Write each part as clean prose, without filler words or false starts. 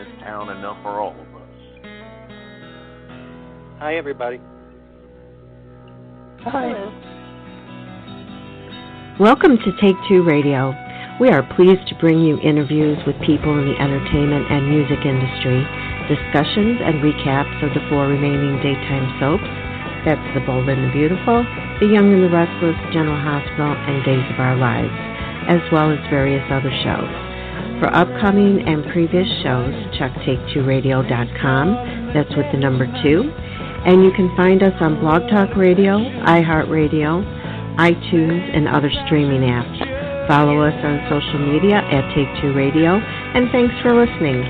this town enough for all of us. Hi, everybody. Hi. Welcome to Take Two Radio. We are pleased to bring you interviews with people in the entertainment and music industry, discussions and recaps of the 4 remaining daytime soaps. That's The Bold and the Beautiful, The Young and the Restless, General Hospital, and Days of Our Lives, as well as various other shows. For upcoming and previous shows, check take2radio.com. That's with the number 2. And you can find us on Blog Talk Radio, iHeartRadio, iTunes, and other streaming apps. Follow us on social media at Take Two Radio, and thanks for listening.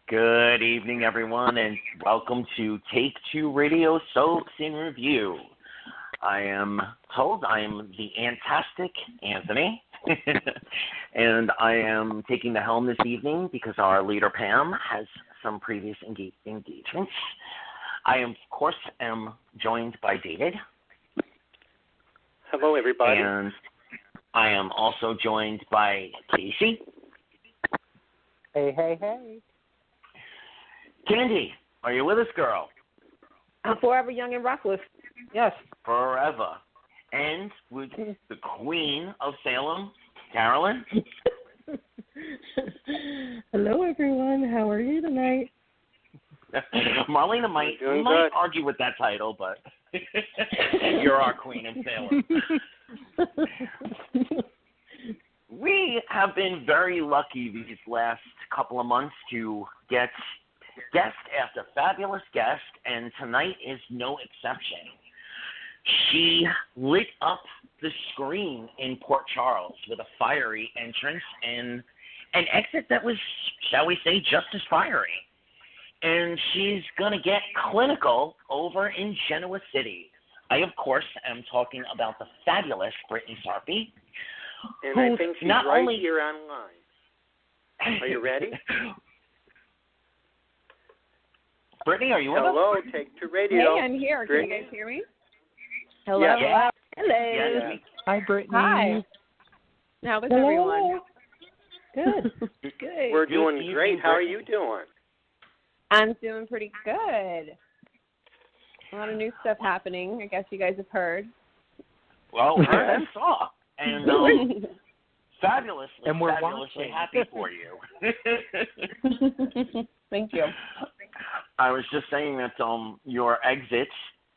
Good evening, everyone, and welcome to Take Two Radio Soaps in Review. I am told I am the fantastic Anthony, and I am taking the helm this evening because our leader, Pam, has some previous engagements. I, of course, am joined by David. Hello, everybody. And I am also joined by Casey. Hey, hey, hey. Candy, are you with us, girl? I'm forever young and restless. Yes. Forever. And with the Queen of Salem, CAROLYN. Hello, everyone. How are you tonight? Marlena might argue with that title, but you're our Queen of Salem. We have been very lucky these last couple of months to get guest after fabulous guest, and tonight is no exception. She lit up the screen in Port Charles with a fiery entrance and an exit that was, shall we say, just as fiery. And she's going to get clinical over in Genoa City. I, of course, am talking about the fabulous Brytni Sarpy. And I think she's right here online. Are you ready? Brytni, are you with us? Hello, Take Two Radio. Hey, I'm here. Brytni? Can you guys hear me? Hello. Yeah. Hello. Yes. Hi, Brytni. Hi. How is everyone? Good. Good. We're doing great. How are you doing? I'm doing pretty good. A lot of new stuff happening. I guess you guys have heard. Well, I saw. And fabulously, and we're fabulously watching. happy for you. Thank you. I was just saying that your exit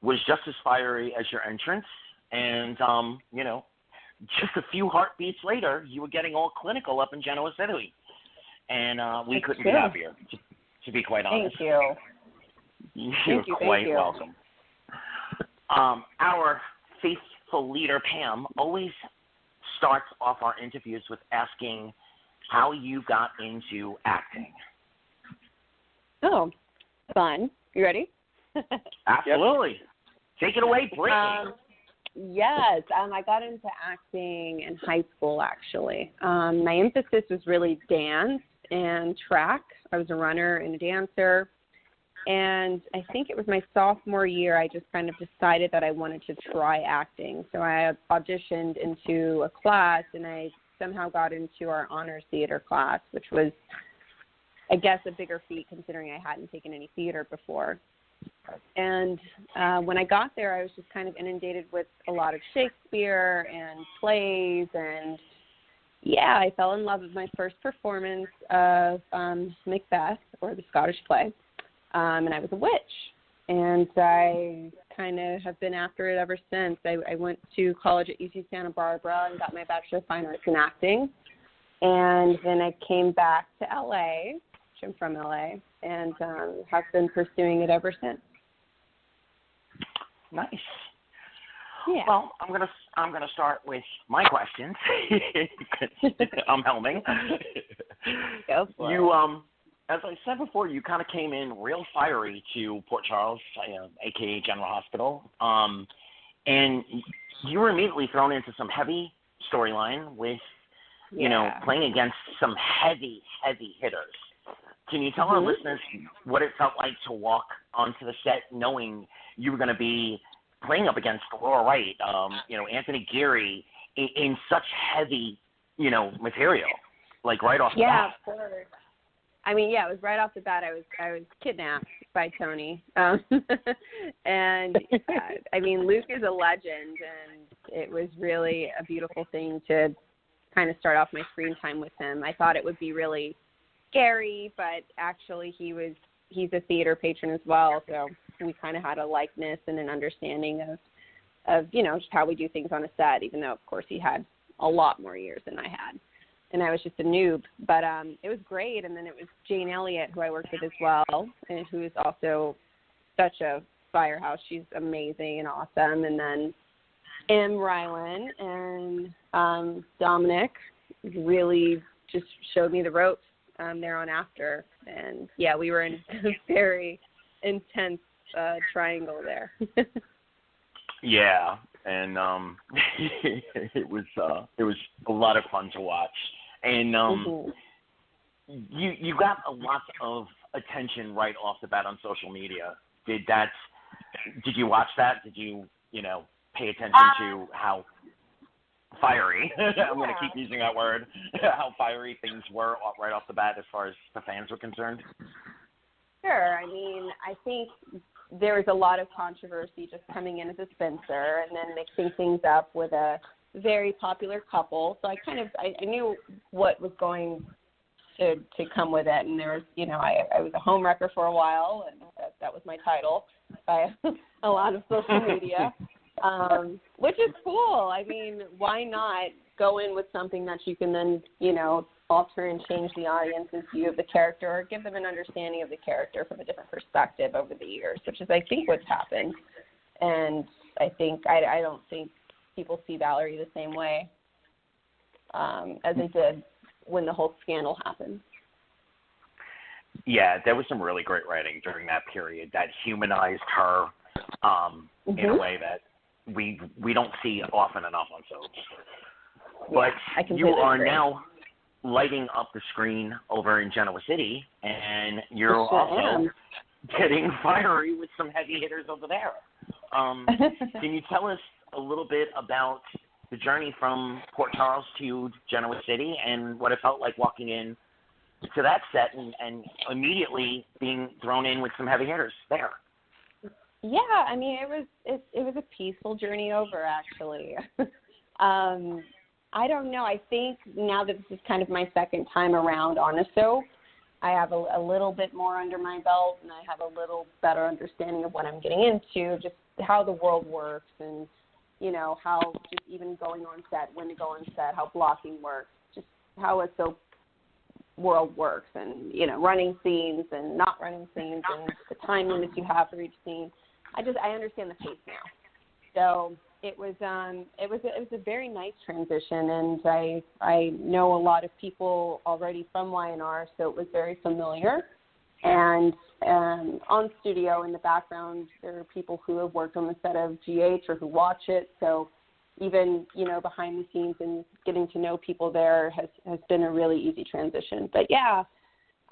was just as fiery as your entrance, and just a few heartbeats later, you were getting all clinical up in Genoa City, and we couldn't be happier. To be quite honest. Thank you. You're quite welcome. Our faithful leader, Pam, always starts off our interviews with asking how you got into acting. Oh, fun. You ready? Absolutely. Take it away, Brytni. Yes, I got into acting in high school, actually. My emphasis was really dance and track. I was a runner and a dancer. And I think it was my sophomore year, I just kind of decided that I wanted to try acting. So I auditioned into a class, and I somehow got into our honors theater class, which was, I guess, a bigger feat considering I hadn't taken any theater before. And when I got there, I was just kind of inundated with a lot of Shakespeare and plays, and yeah, I fell in love with my first performance of Macbeth, or the Scottish play, and I was a witch. And I kind of have been after it ever since. I went to college at UC Santa Barbara and got my Bachelor of Fine Arts in Acting. And then I came back to LA, which I'm from LA, and have been pursuing it ever since. Nice. Yeah. Well, I'm gonna start with my questions. I'm helming. Go for you it. As I said before, you kind of came in real fiery to Port Charles, aka General Hospital, and you were immediately thrown into some heavy storyline with, playing against some heavy hitters. Can you tell our listeners what it felt like to walk onto the set knowing you were going to be playing up against Laura Wright, Anthony Geary in such heavy, material? like right off the bat. Yeah, of course. I mean, yeah, it was right off the bat. I was kidnapped by Tony, and I mean, Luke is a legend, and it was really a beautiful thing to kind of start off my screen time with him. I thought it would be really scary, but actually he's a theater patron as well, so we kind of had a likeness and an understanding of just how we do things on a set, even though, of course, he had a lot more years than I had. And I was just a noob, but it was great. And then it was Jane Elliott, who I worked with as well, and who is also such a firehouse. She's amazing and awesome. And then Rylan and Dominic really just showed me the ropes there on after. And, yeah, we were in a very intense triangle there. Yeah, and it was a lot of fun to watch. And you got a lot of attention right off the bat on social media. Did you watch that? Did you pay attention to how fiery? I'm going to keep using that word. How fiery things were right off the bat as far as the fans were concerned. Sure. I mean, I think there was a lot of controversy just coming in as a Spencer and then mixing things up with a very popular couple. So I knew what was going to come with it. And there was, I was a home wrecker for a while, and that was my title by a lot of social media, which is cool. I mean, why not go in with something that you can then, alter and change the audience's view of the character or give them an understanding of the character from a different perspective over the years, which is, I think, what's happened. And I don't think people see Valerie the same way as they did when the whole scandal happened. Yeah, there was some really great writing during that period that humanized her in a way that we don't see often enough on soaps. But you are now lighting up the screen over in Genoa City, and you're also getting fiery with some heavy hitters over there. Can you tell us a little bit about the journey from Port Charles to Genoa City and what it felt like walking in to that set and immediately being thrown in with some heavy hitters there? Yeah, I mean, it was a peaceful journey over, actually. I don't know. I think now that this is kind of my second time around on a soap, I have a little bit more under my belt, and I have a little better understanding of what I'm getting into, just how the world works, and how just even going on set, when to go on set, how blocking works, just how a soap world works, and running scenes and not running scenes, and the time limits you have for each scene. I understand the pace now. So it was a very nice transition, and I know a lot of people already from Y&R, so it was very familiar. And on studio in the background, there are people who have worked on the set of GH or who watch it. So even behind the scenes and getting to know people there has been a really easy transition. But yeah,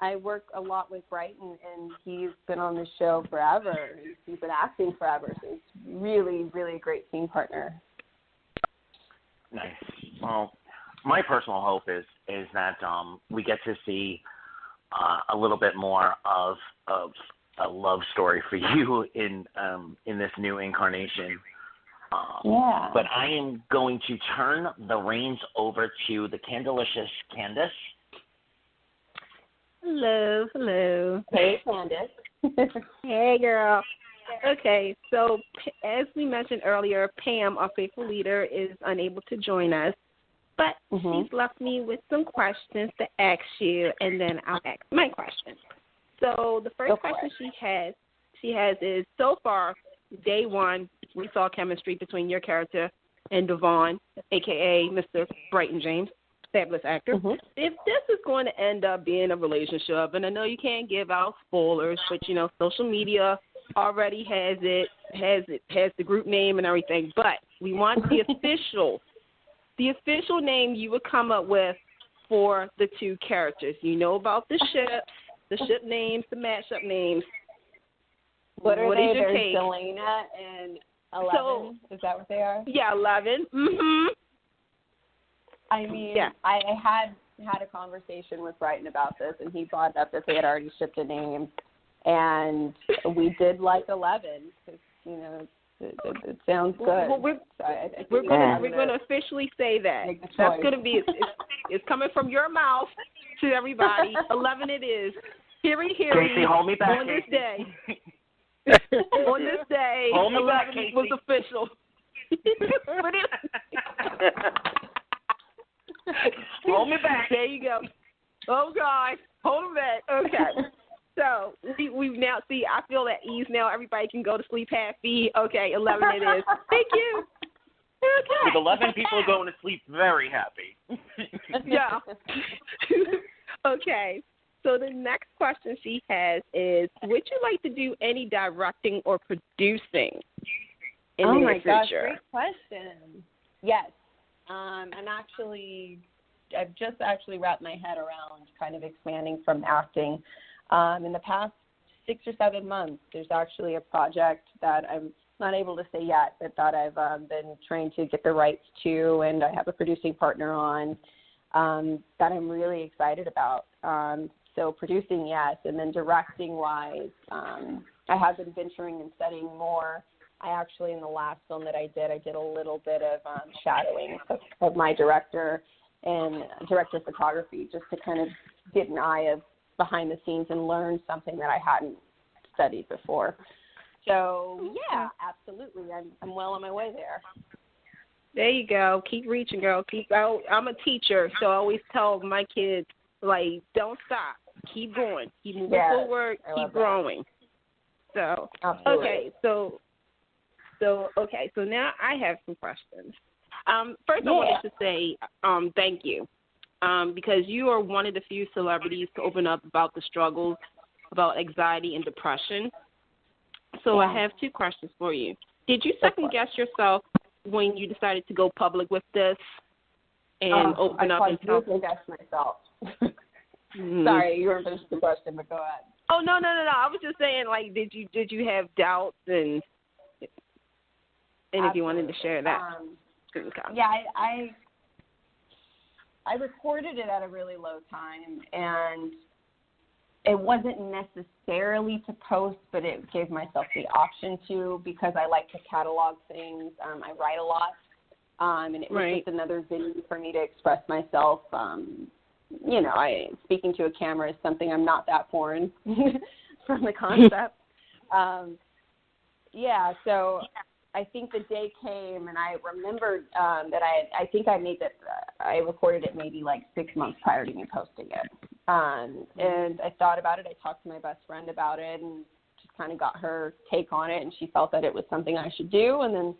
I work a lot with Brytni, and he's been on the show forever. He's been acting forever, so it's really, really a great team partner. Nice. Well, my personal hope is that we get to see a little bit more of a love story for you in this new incarnation. Yeah. But I am going to turn the reins over to the Candilicious Candice. Hello. Hey, Candice. Hey, girl. Okay, so as we mentioned earlier, Pam, our faithful leader, is unable to join us, but she's left me with some questions to ask you, and then I'll ask my question. So the first question she has is, so far, day one, we saw chemistry between your character and Devon, a.k.a. Mr. Brighton James. Fabulous actor. If this is going to end up being a relationship, and I know you can't give out spoilers, but social media already has the group name and everything, but we want the official name you would come up with for the two characters. You know about the ship names, the matchup names. What are they? Is your There's take? Delana and 11. Is that what they are? Yeah, 11. I mean, yeah. I had a conversation with Brytni about this, and he brought up that they had already shipped a name, and we did like 11 because it sounds good. Well, we're going to officially say that. That's going to be it's coming from your mouth to everybody. 11 it is. Heary, Casey, hold me back, on this day. On this day, 11 was official. Hold me back. There you go. Oh, God. Hold him back. Okay. So we've now, I feel at ease now. Everybody can go to sleep happy. Okay, 11 it is. Thank you. Okay. With 11 people going to sleep very happy. Yeah. Okay. So the next question she has is, would you like to do any directing or producing in the future? Gosh, great question. Yes. I've just actually wrapped my head around kind of expanding from acting. In the past 6 or 7 months, there's actually a project that I'm not able to say yet, but that I've been trying to get the rights to, and I have a producing partner on that I'm really excited about. So producing, yes, and then directing-wise, I have been venturing and studying more. I actually, in the last film that I did a little bit of shadowing of my director and director of photography, just to kind of get an eye of behind the scenes and learn something that I hadn't studied before. So, yeah, absolutely. I'm well on my way there. There you go. Keep reaching, girl. I'm a teacher, so I always tell my kids, like, don't stop. Keep going. Keep moving forward. Keep growing. So, absolutely. Okay, so now I have some questions. First, I wanted to say thank you, because you are one of the few celebrities to open up about the struggles, about anxiety and depression. So I have 2 questions for you. Did you second guess yourself when you decided to go public with this and open up and talk? I second guessed myself. Sorry, you weren't finished the question, but go ahead. Oh, no. I was just saying, like, did you have doubts and if you wanted to share that? Yeah, I recorded it at a really low time, and it wasn't necessarily to post, but it gave myself the option to, because I like to catalog things. I write a lot, and it was just another venue for me to express myself. Speaking to a camera is something I'm not that foreign from the concept. So I think the day came, and I remembered that I think I made that. I recorded it maybe like 6 months prior to me posting it, and I thought about it. I talked to my best friend about it, and just kind of got her take on it, and she felt that it was something I should do. And then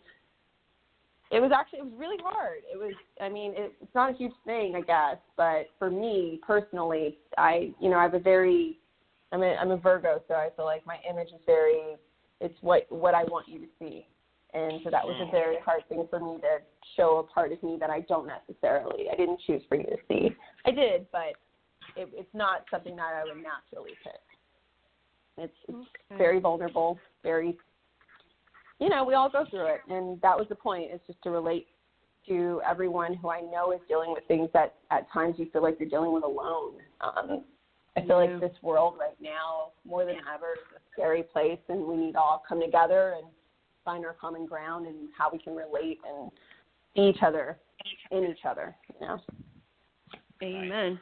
it was really hard. It's not a huge thing, I guess, but for me personally, I'm a Virgo, so I feel like my image is it's what I want you to see. And so that was a very hard thing for me to show a part of me that I didn't choose for you to see. I did, but it's not something that I would naturally pick. It's very vulnerable, very, we all go through it. And that was the point, is just to relate to everyone who I know is dealing with things that at times you feel like you're dealing with alone. I feel like this world right now, more than ever, is a scary place, and we need to all come together and find our common ground and how we can relate and see each other in each other. Amen.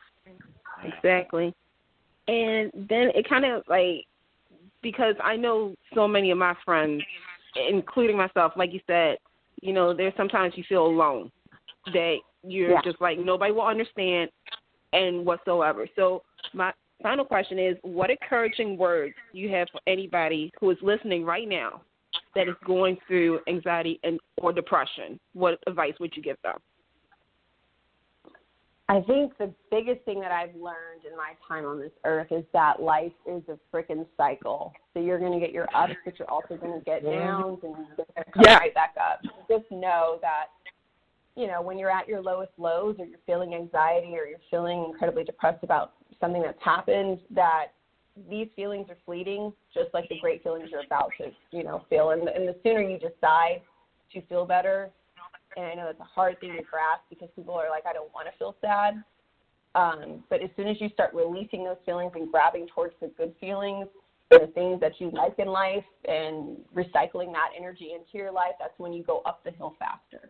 Exactly. And then it kind of because I know so many of my friends, including myself, like you said, there's sometimes you feel alone, that you're just like, nobody will understand and whatsoever. So my final question is, what encouraging words you have for anybody who is listening right now that is going through anxiety or depression? What advice would you give them? I think the biggest thing that I've learned in my time on this earth is that life is a freaking cycle. So you're going to get your ups, but you're also going to get downs, and you're going to come right back up. Just know that, when you're at your lowest lows, or you're feeling anxiety, or you're feeling incredibly depressed about something that's happened, that these feelings are fleeting, just like the great feelings you're about to, feel. And the sooner you decide to feel better, and I know that's a hard thing to grasp because people are like, I don't want to feel sad. But as soon as you start releasing those feelings and grabbing towards the good feelings, the things that you like in life, and recycling that energy into your life, that's when you go up the hill faster.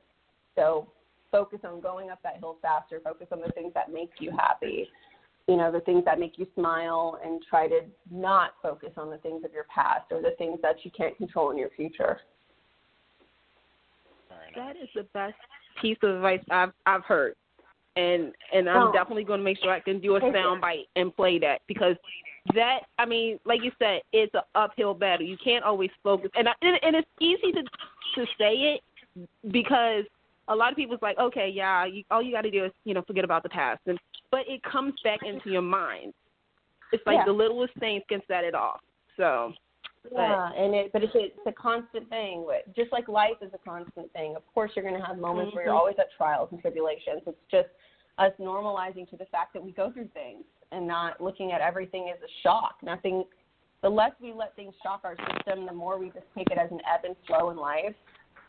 So focus on going up that hill faster. Focus on the things that make you happy, the things that make you smile, and try to not focus on the things of your past or the things that you can't control in your future. That is the best piece of advice I've heard. And I'm definitely going to make sure I can do a sound bite and play that, because that, like you said, it's an uphill battle. You can't always focus. And it's easy to say it, because a lot of people's like, okay, yeah, all you got to do is, forget about the past. But it comes back into your mind. It's like the littlest things can set it off. So. Yeah, but it's a constant thing. Just like life is a constant thing. Of course, you're going to have moments where you're always at trials and tribulations. It's just us normalizing to the fact that we go through things and not looking at everything as a shock. The less we let things shock our system, the more we just take it as an ebb and flow in life.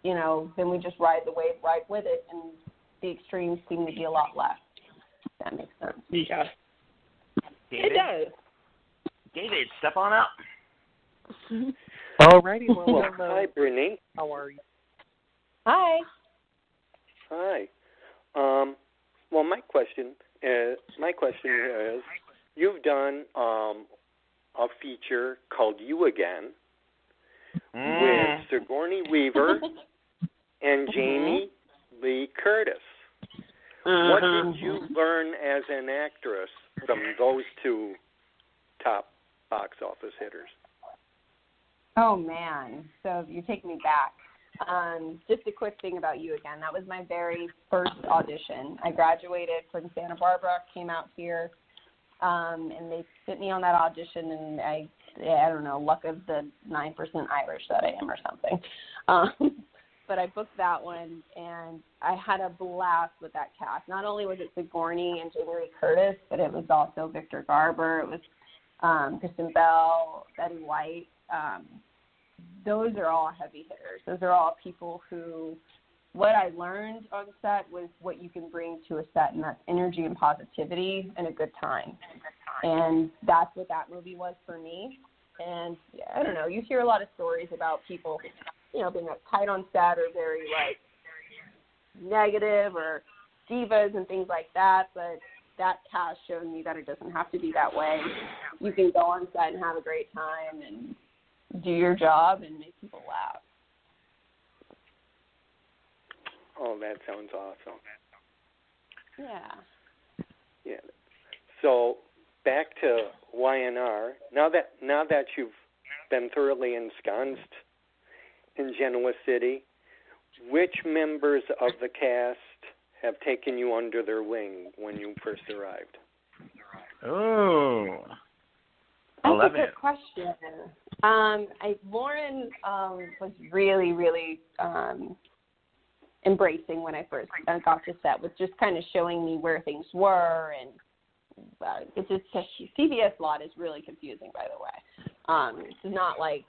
Then we just ride the wave right with it, and the extremes seem to be a lot less. If that makes sense. Yeah. David, it does. David, step on up. Alrighty, well, hi, Brytni. How are you? Hi. Hi. Well, my question is, you've done a feature called You Again with Sigourney Weaver and Jamie Lee Curtis. What did you learn as an actress from those two top box office hitters? Oh, man. So you take me back. Just a quick thing about You Again. That was my very first audition. I graduated from Santa Barbara, came out here, and they sent me on that audition, and I don't know, luck of the 9% Irish that I am or something. But I booked that one, and I had a blast with that cast. Not only was it Sigourney and Jamie Lee Curtis, but it was also Victor Garber. It was Kristen Bell, Betty White. Those are all heavy hitters. Those are all people who, what I learned on set was what you can bring to a set, and that's energy and positivity and a good time. And that's what that movie was for me. And I don't know, you hear a lot of stories about people, being uptight on set or very negative or divas and things like that, but that cast showed me that it doesn't have to be that way. You can go on set and have a great time and do your job and make people laugh. Oh, that sounds awesome. Yeah. Yeah. So back to YNR. Now that you've been thoroughly ensconced in Genoa City, which members of the cast have taken you under their wing when you first arrived? Oh, that's a good question. Lauren was really, really embracing when I first got to set, with just kind of showing me where things were, and it's just CBS lot is really confusing, by the way. It's not like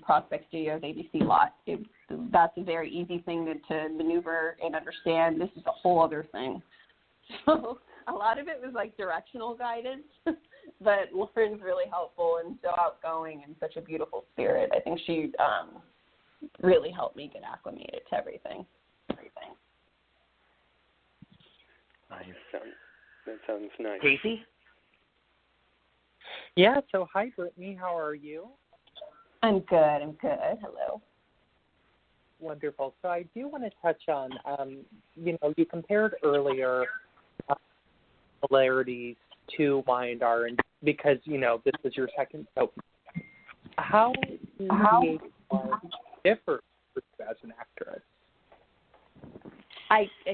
Prospect Studios ABC lot. That's a very easy thing to maneuver and understand. This is a whole other thing. So a lot of it was like directional guidance, but Lauren's really helpful and so outgoing and such a beautiful spirit. I think she really helped me get acclimated to everything. Nice. That sounds nice. Casey? Yeah, so hi, Brytni. How are you? I'm good. Hello. Wonderful. So I do want to touch on, you compared earlier similarities to Y&R, and because, this was your second soap. How differ as an actress?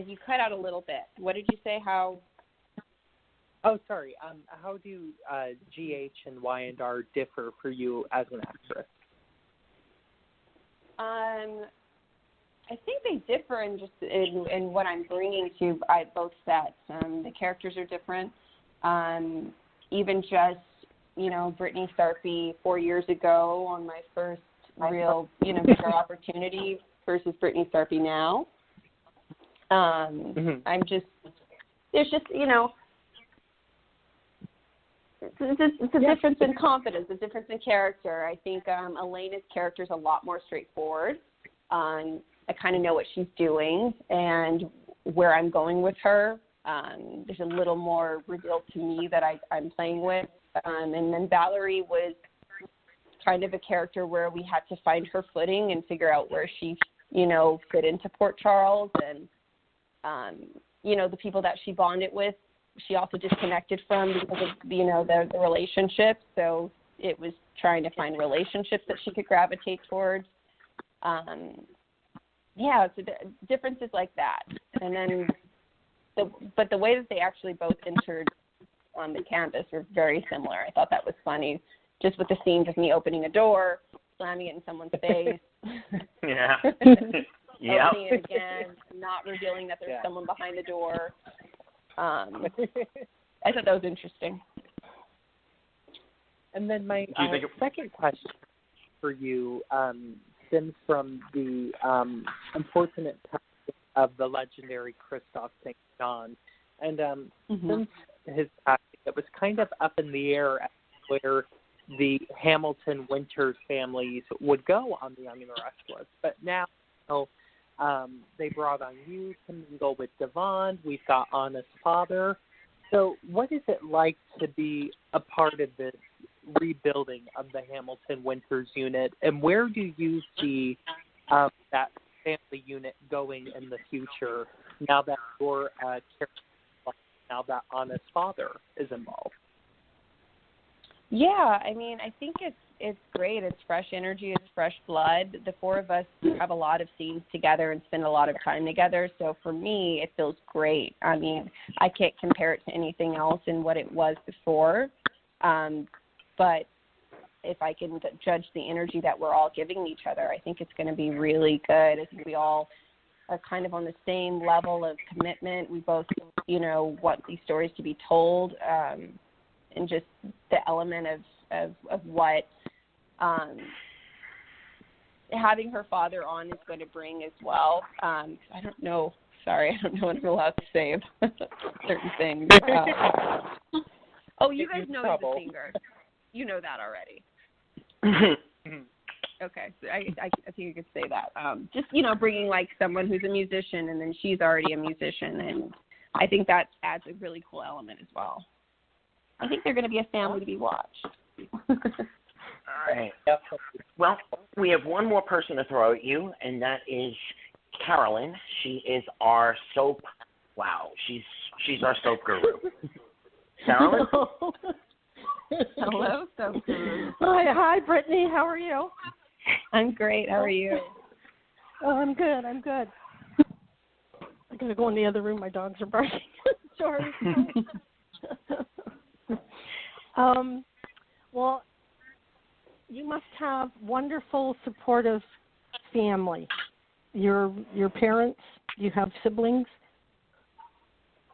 You cut out a little bit. What did you say? How? Oh, sorry. How do GH and Y&R differ for you as an actress? I think they differ in what I'm bringing to both sets. The characters are different. Even just, Brytni Sarpy 4 years ago on my first real, bigger opportunity versus Brytni Sarpy now. There's just, it's a difference in confidence, a difference in character. I think Elena's character is a lot more straightforward. I kind of know what she's doing and where I'm going with her. There's a little more revealed to me that I'm playing with. And then Valerie was kind of a character where we had to find her footing and figure out where she, fit into Port Charles. And, the people that she bonded with, she also disconnected from because of, the relationships. So it was trying to find relationships that she could gravitate towards. So differences like that. And then, but the way that they actually both entered on the canvas were very similar. I thought that was funny, just with the scenes of me opening a door, slamming it in someone's face. Yeah. Opening it again, not revealing that there's someone behind the door. I thought that was interesting. And then my second question for you stems from the unfortunate passing of the legendary Christophe St. John. And since his passing, it was kind of up in the air as to where the Hamilton Winters families would go on the Young and the Restless. But now they brought on you to mingle with Devon. We've got Anna's father. So what is it like to be a part of this rebuilding of the Hamilton Winters unit, and where do you see that family unit going in the future now that your now that Anna's father is involved? Yeah, I mean, I think it's great. It's fresh energy. It's fresh blood. The four of us have a lot of scenes together and spend a lot of time together. So for me, it feels great. I mean, I can't compare it to anything else in what it was before. But if I can judge the energy that we're all giving each other, I think it's going to be really good. I think we all are kind of on the same level of commitment. We both, want these stories to be told, and just the element of what having her father on is going to bring as well. I don't know. Sorry, I don't know what I'm allowed to say about certain things. You guys know he's a singer. You know that already. Okay, so I think you could say that. Just, bringing like someone who's a musician and then she's already a musician, and I think that adds a really cool element as well. I think they're going to be a family to be watched. All right. Well, we have one more person to throw at you, and that is CAROLYN. She is our soap. Wow, she's our soap guru. CAROLYN. Hello, soap guru. Hi, Brytni. How are you? I'm great. How are you? Oh, I'm good. I gotta go in the other room. My dogs are barking. Sorry. Well, you must have wonderful, supportive family. Your parents. Do you have siblings?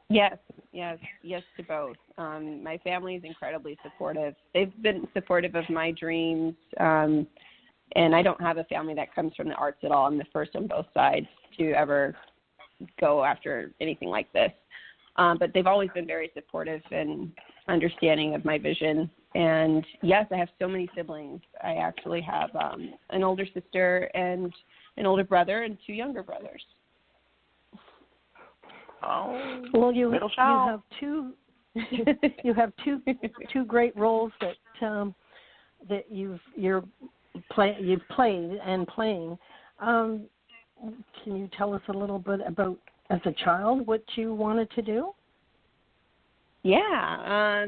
Yes, to both. My family is incredibly supportive. They've been supportive of my dreams, and I don't have a family that comes from the arts at all. I'm the first on both sides to ever go after anything like this. But they've always been very supportive and understanding of my vision. And, yes, I have so many siblings. I actually have an older sister and an older brother and two younger brothers. Oh, well, you have two. You have two great roles that you've played and playing. Can you tell us a little bit about, as a child, what you wanted to do? Yeah,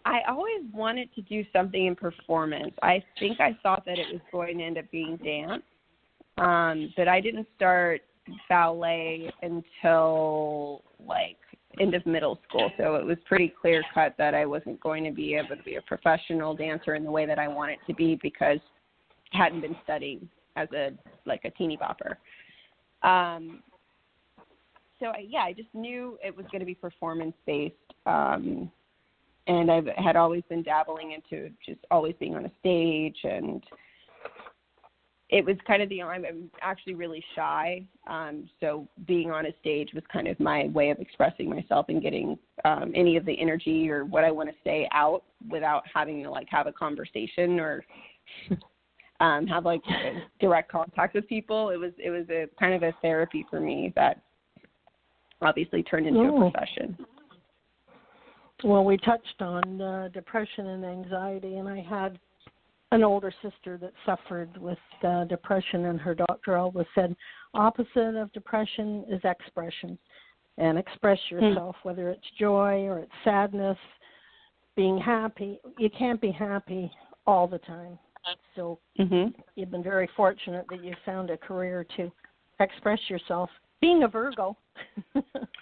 I always wanted to do something in performance. I think I thought that it was going to end up being dance, but I didn't start ballet until end of middle school, so it was pretty clear cut that I wasn't going to be able to be a professional dancer in the way that I wanted to be because I hadn't been studying as a teeny bopper. So I just knew it was going to be performance based, and I had always been dabbling into just always being on a stage, and it was kind of I'm actually really shy, so being on a stage was kind of my way of expressing myself and getting any of the energy or what I want to say out without having to like have a conversation or have like direct contact with people. It was a kind of a therapy for me that obviously turned into a profession. Well, we touched on depression and anxiety, and I had an older sister that suffered with depression, and her doctor always said, opposite of depression is expression. And express yourself, whether it's joy or it's sadness, being happy. You can't be happy all the time. So you've been very fortunate that you found a career to express yourself. Being a Virgo.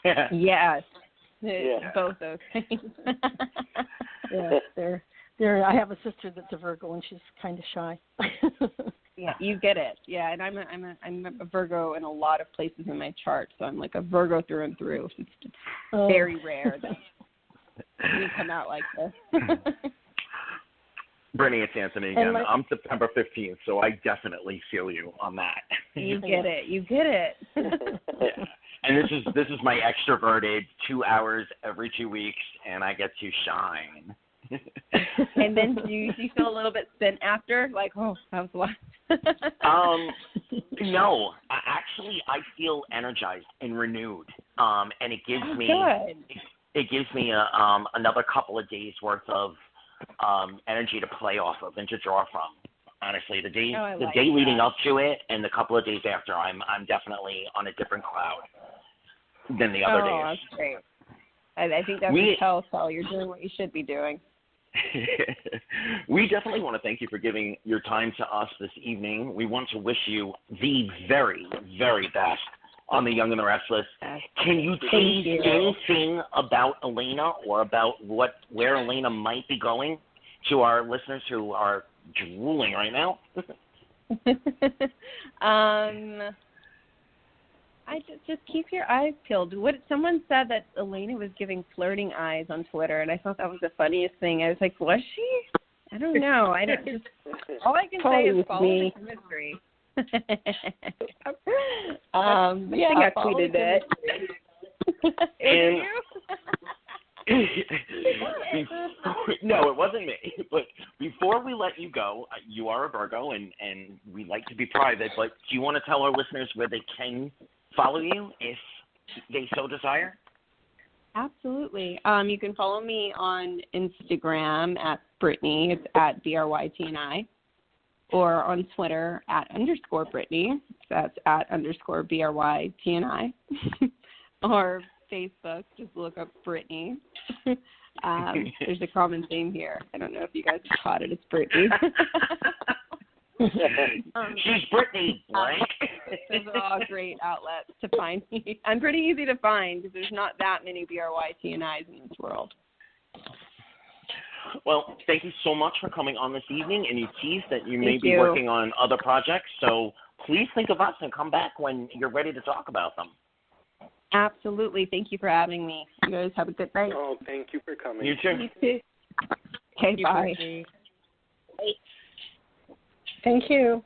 Yes. Yeah. Both those things. Yes, I have a sister that's a Virgo, and she's kind of shy. Yeah, you get it. Yeah, and I'm a Virgo in a lot of places in my chart, so I'm like a Virgo through and through. It's very rare that we come out like this. Brytni, it's Anthony again. I'm September 15th, so I definitely feel you on that. You get it. You get it. Yeah. And this is my extroverted 2 hours every 2 weeks, and I get to shine. And then do you feel a little bit spent after? Like, oh, that was a lot. No. Actually, I feel energized and renewed. And it gives me another couple of days worth of energy to play off of and to draw from. Honestly, the day leading up to it and the couple of days after, I'm definitely on a different cloud than the other days. Oh, that's great. I think that's a tell. You're doing what you should be doing. We definitely want to thank you for giving your time to us this evening. We want to wish you the very, very best on The Young and the Restless. Can you tease anything about Elena or about where Elena might be going to our listeners who are drooling right now? I just keep your eyes peeled. Someone said that Elena was giving flirting eyes on Twitter, and I thought that was the funniest thing. I was like, was she? I don't know. All I can say is follow the chemistry. I think I tweeted it. And no, it wasn't me. But before we let you go, you are a Virgo, and we like to be private, but do you want to tell our listeners where they can follow you if they so desire? Absolutely. You can follow me on Instagram at Brytni. It's at BRYTNI. Or on Twitter at _Brytni. That's at _BRYTNI. Or Facebook, just look up Brytni. There's a common theme here. I don't know if you guys caught it. It's Brytni. She's Brytni, blank. Those are all great outlets to find me. I'm pretty easy to find because there's not that many BRYTNIs in this world. Well, thank you so much for coming on this evening, and you teased that you may be working on other projects, so please think of us and come back when you're ready to talk about them. Absolutely. Thank you for having me. You guys have a good night. Oh, thank you for coming. You too. You too. Okay, bye. Thank you.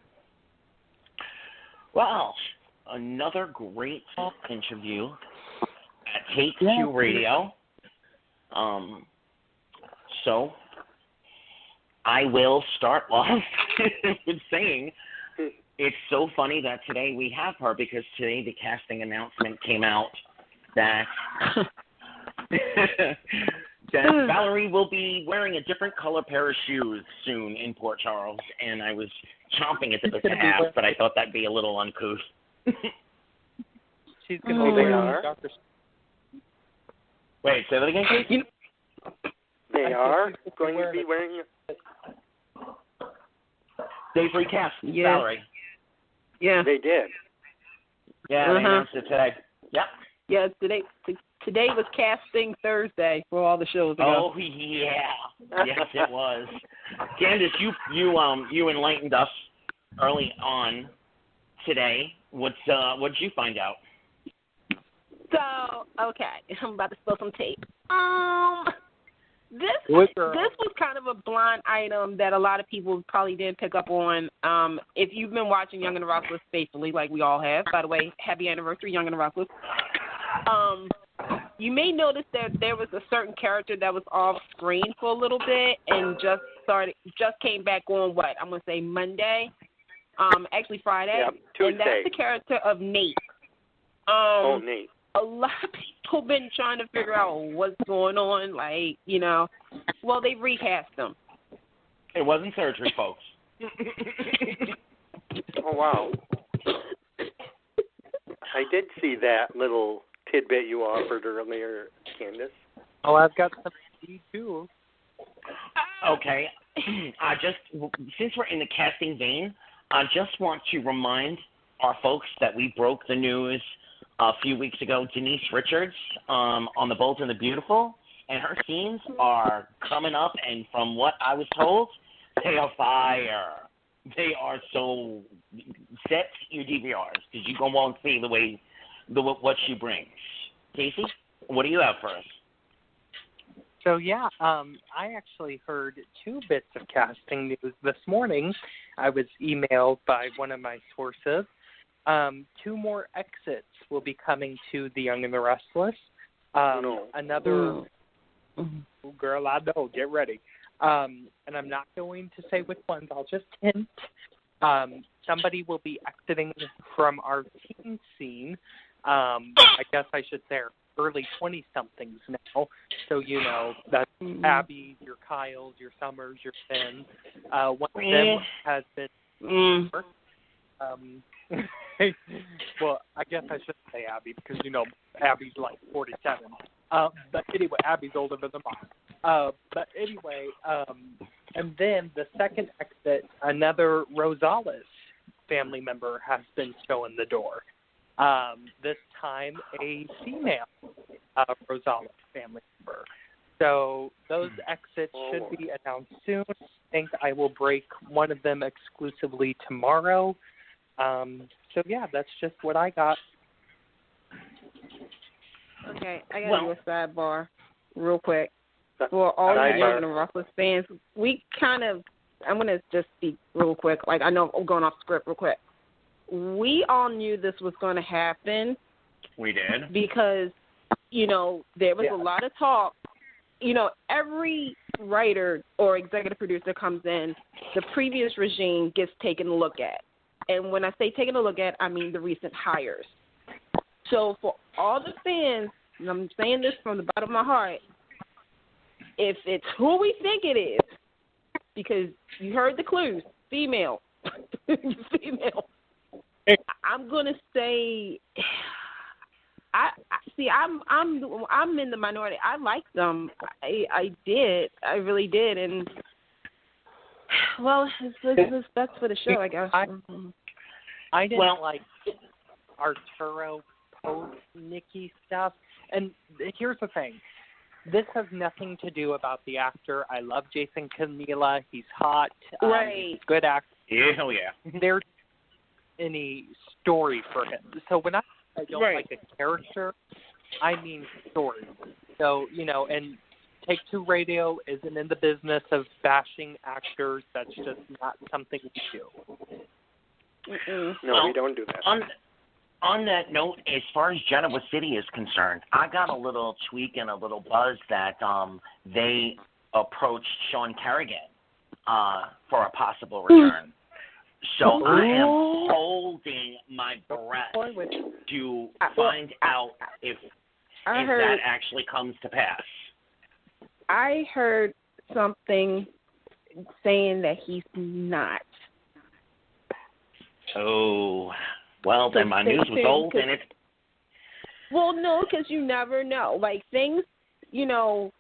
Well, another great interview at Take Two Radio. So I will start off with saying it's so funny that today we have her because today the casting announcement came out that Valerie will be wearing a different color pair of shoes soon in Port Charles, and I was chomping at the bit to ask, but I thought that'd be a little uncouth. She's going to be wearing Dr. Wait, say that again, please? They are going to be wearing. They've recast Valerie. Yeah. They did. Yeah, they announced it today. Yep. Yeah, today was casting Thursday for all the shows. Oh yeah, yes it was. Candice, you enlightened us early on today. What did you find out? So okay, I'm about to spill some tea. This was kind of a blind item that a lot of people probably didn't pick up on. If you've been watching Young and the Restless faithfully, like we all have, by the way, happy anniversary, Young and the Restless. You may notice that there was a certain character that was off screen for a little bit and just came back on I'm gonna say Monday. Actually Friday. Yeah, Tuesday. And that's the character of Nate. Nate. A lot of people been trying to figure out what's going on, like, well, they recast him. It wasn't surgery, folks. Oh, wow. I did see that little tidbit you offered earlier, Candice. Oh, I've got some tea, too. Okay. Since we're in the casting vein, I just want to remind our folks that we broke the news a few weeks ago. Denise Richards on The Bold and the Beautiful, and her scenes are coming up, and from what I was told, they are fire. They are so set your DVRs because you go and see what she brings. Casey, what do you have for us? So, yeah, I actually heard 2 bits of casting news this morning. I was emailed by one of my sources. 2 more exits will be coming to The Young and the Restless. Another, girl, I know, get ready. And I'm not going to say which ones, I'll just hint. Somebody will be exiting from our teen scene. I guess I should say early 20-somethings now. So, that's Abby, your Kyles, your Summers, your Finns. One of them has been... well, I guess I shouldn't say Abby because, Abby's like 47. But anyway, Abby's older than mom. But anyway, and then the second exit, another Rosales family member has been shown the door. This time a female Rosales family member. So those exits should be announced soon. I think I will break one of them exclusively tomorrow. So, yeah, that's just what I got. Okay, I got to do a sidebar real quick. For all the Young and the Restless fans, I'm going to just speak real quick. Like, I know I'm going off script real quick. We all knew this was going to happen. We did. Because, there was a lot of talk. Every writer or executive producer comes in, the previous regime gets taken a look at. And when I say taking a look at, I mean the recent hires. So for all the fans, and I'm saying this from the bottom of my heart, if it's who we think it is, because you heard the clues, female, I'm gonna say, I'm in the minority. I like them. I did. I really did, and. Well, that's for the show, I guess. I didn't like Arturo post-Nikki stuff. And here's the thing. This has nothing to do about the actor. I love Jason Camila. He's hot. Right. He's a good actor. Yeah, hell yeah. There's any story for him. So when I don't like a character, I mean story. So, and Take Two Radio isn't in the business of bashing actors. That's just not something we do. No, we don't do that. On that note, as far as Genoa City is concerned, I got a little tweak and a little buzz that they approached Sean Kerrigan for a possible return. So I am holding my breath to find out if that actually comes to pass. I heard something saying that he's not. Oh, well, then my news was old, and it's... Well, no, because you never know. Like, things can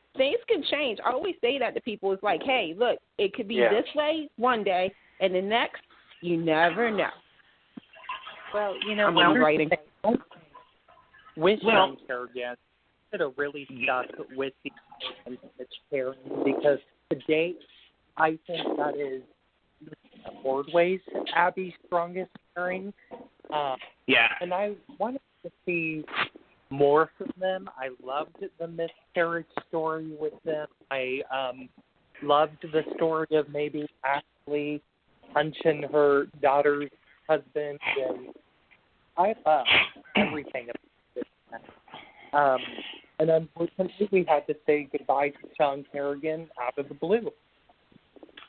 change. I always say that to people. It's like, hey, look, it could be this way one day, and the next, you never know. Well, when I'm writing. With Sean Kerrigan, should have really stuck with the pairing because today I think that is Ordway's Abby's strongest pairing. Yeah. And I wanted to see more from them. I loved the miscarriage story with them. I loved the story of maybe Ashley punching her daughter's husband, and I loved everything about it. And unfortunately, we had to say goodbye to Sean Kerrigan out of the blue.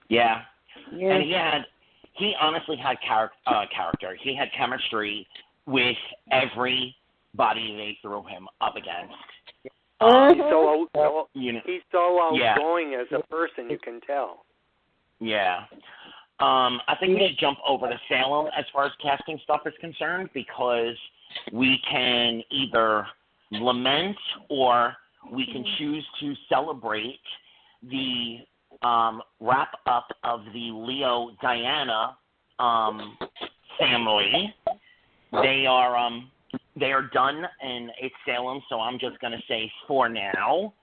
Yeah. And he honestly had character. He had chemistry with everybody they threw him up against. He's so outgoing as a person, you can tell. Yeah. I think we should jump over to Salem as far as casting stuff is concerned, because we can either lament or we can choose to celebrate the wrap up of the Leo Diana family. They are done, and it's Salem, so I'm just going to say for now,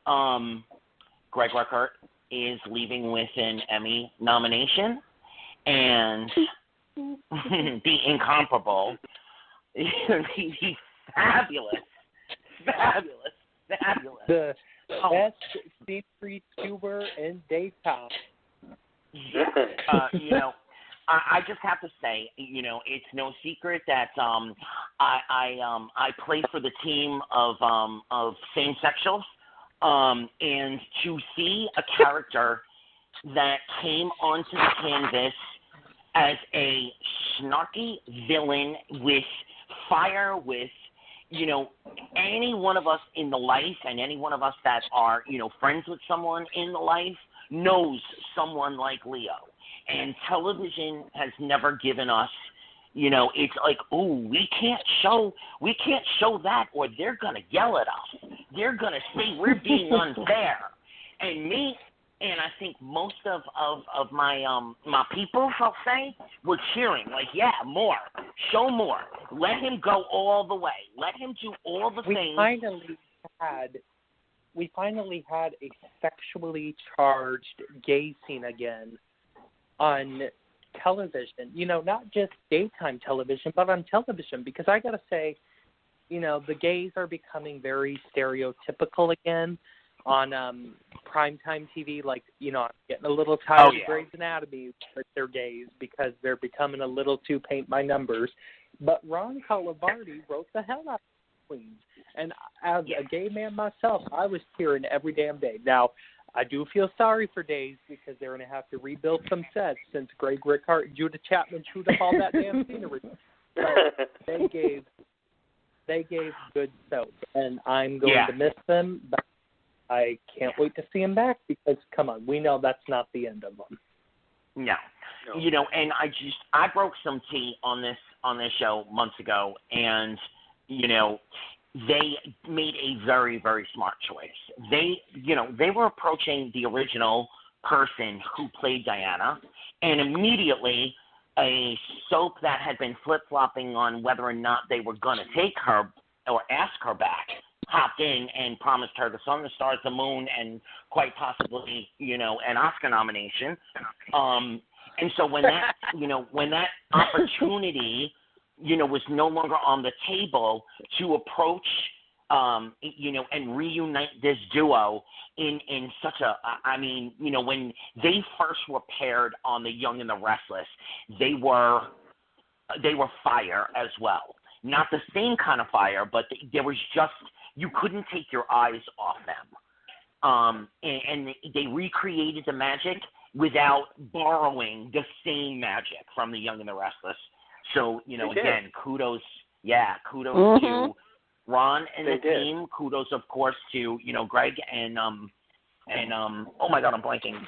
Greg Reckert is leaving with an Emmy nomination, and the incomparable, the fabulous. The best scenery tour in Daytime. I just have to say, it's no secret that I play for the team of same-sexuals, and to see a character that came onto the canvas as a snarky villain with fire, with any one of us in the life, and any one of us that are friends with someone in the life knows someone like Leo. And television has never given us, it's like, we can't show that, or they're gonna yell at us. They're gonna say we're being unfair. And I think most of my my people, I'll say, were cheering, like, yeah, more, show more, let him go all the way, let him do all the things. We finally had a sexually charged gay scene again on television, not just daytime television, but on television, because I got to say, the gays are becoming very stereotypical again on primetime TV. Like, I'm getting a little tired of Grey's Anatomy with their gays because they're becoming a little too paint by numbers. But Ron Calabardi wrote the hell out of Queens. And as a gay man myself, I was cheering every damn day. Now, I do feel sorry for Days because they're going to have to rebuild some sets since Greg Rickard and Judah Chapman chewed up all that damn scenery. But they gave good soap, and I'm going to miss them. But I can't wait to see them back because, come on, we know that's not the end of them. No. And I broke some tea on this show months ago, and they made a very, very smart choice. They were approaching the original person who played Diana, and immediately a soap that had been flip-flopping on whether or not they were going to take her or ask her back hopped in and promised her the sun, the stars, the moon, and quite possibly, an Oscar nomination. And so when that opportunity was no longer on the table to approach, and reunite this duo in such when they first were paired on The Young and the Restless, they were fire as well. Not the same kind of fire, but there was just, you couldn't take your eyes off them. And they recreated the magic without borrowing the same magic from The Young and the Restless. So, again, kudos to Ron and the team. Kudos, of course, to, Greg and oh my God, I'm blanking.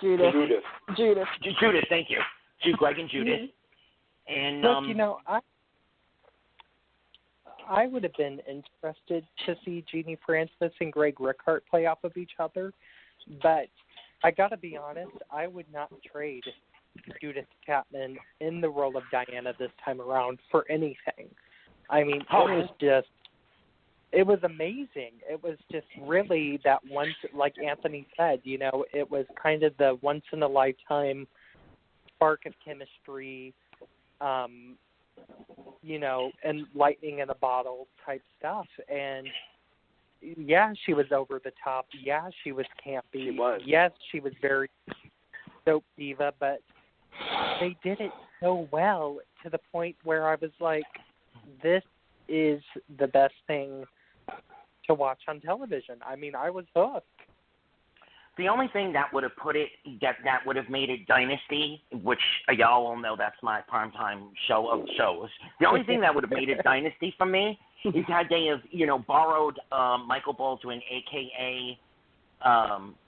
Judith, thank you. To Greg and Judith. And look, I would have been interested to see Jeannie Francis and Greg Rickard play off of each other, but I got to be honest, I would not trade Judith Chapman in the role of Diana this time around for anything. I mean, it was amazing. It was just really that once, like Anthony said, it was kind of the once in a lifetime spark of chemistry, and lightning in a bottle type stuff. And yeah, she was over the top. Yeah, she was campy. She was. Yes, she was very soap diva, but they did it so well to the point where I was like, this is the best thing to watch on television. I mean, I was hooked. The only thing that would have put it, that would have made it Dynasty, which y'all all know that's my primetime show of shows. The only thing that would have made it Dynasty for me is had they have, borrowed Michael Baldwin, a.k.a.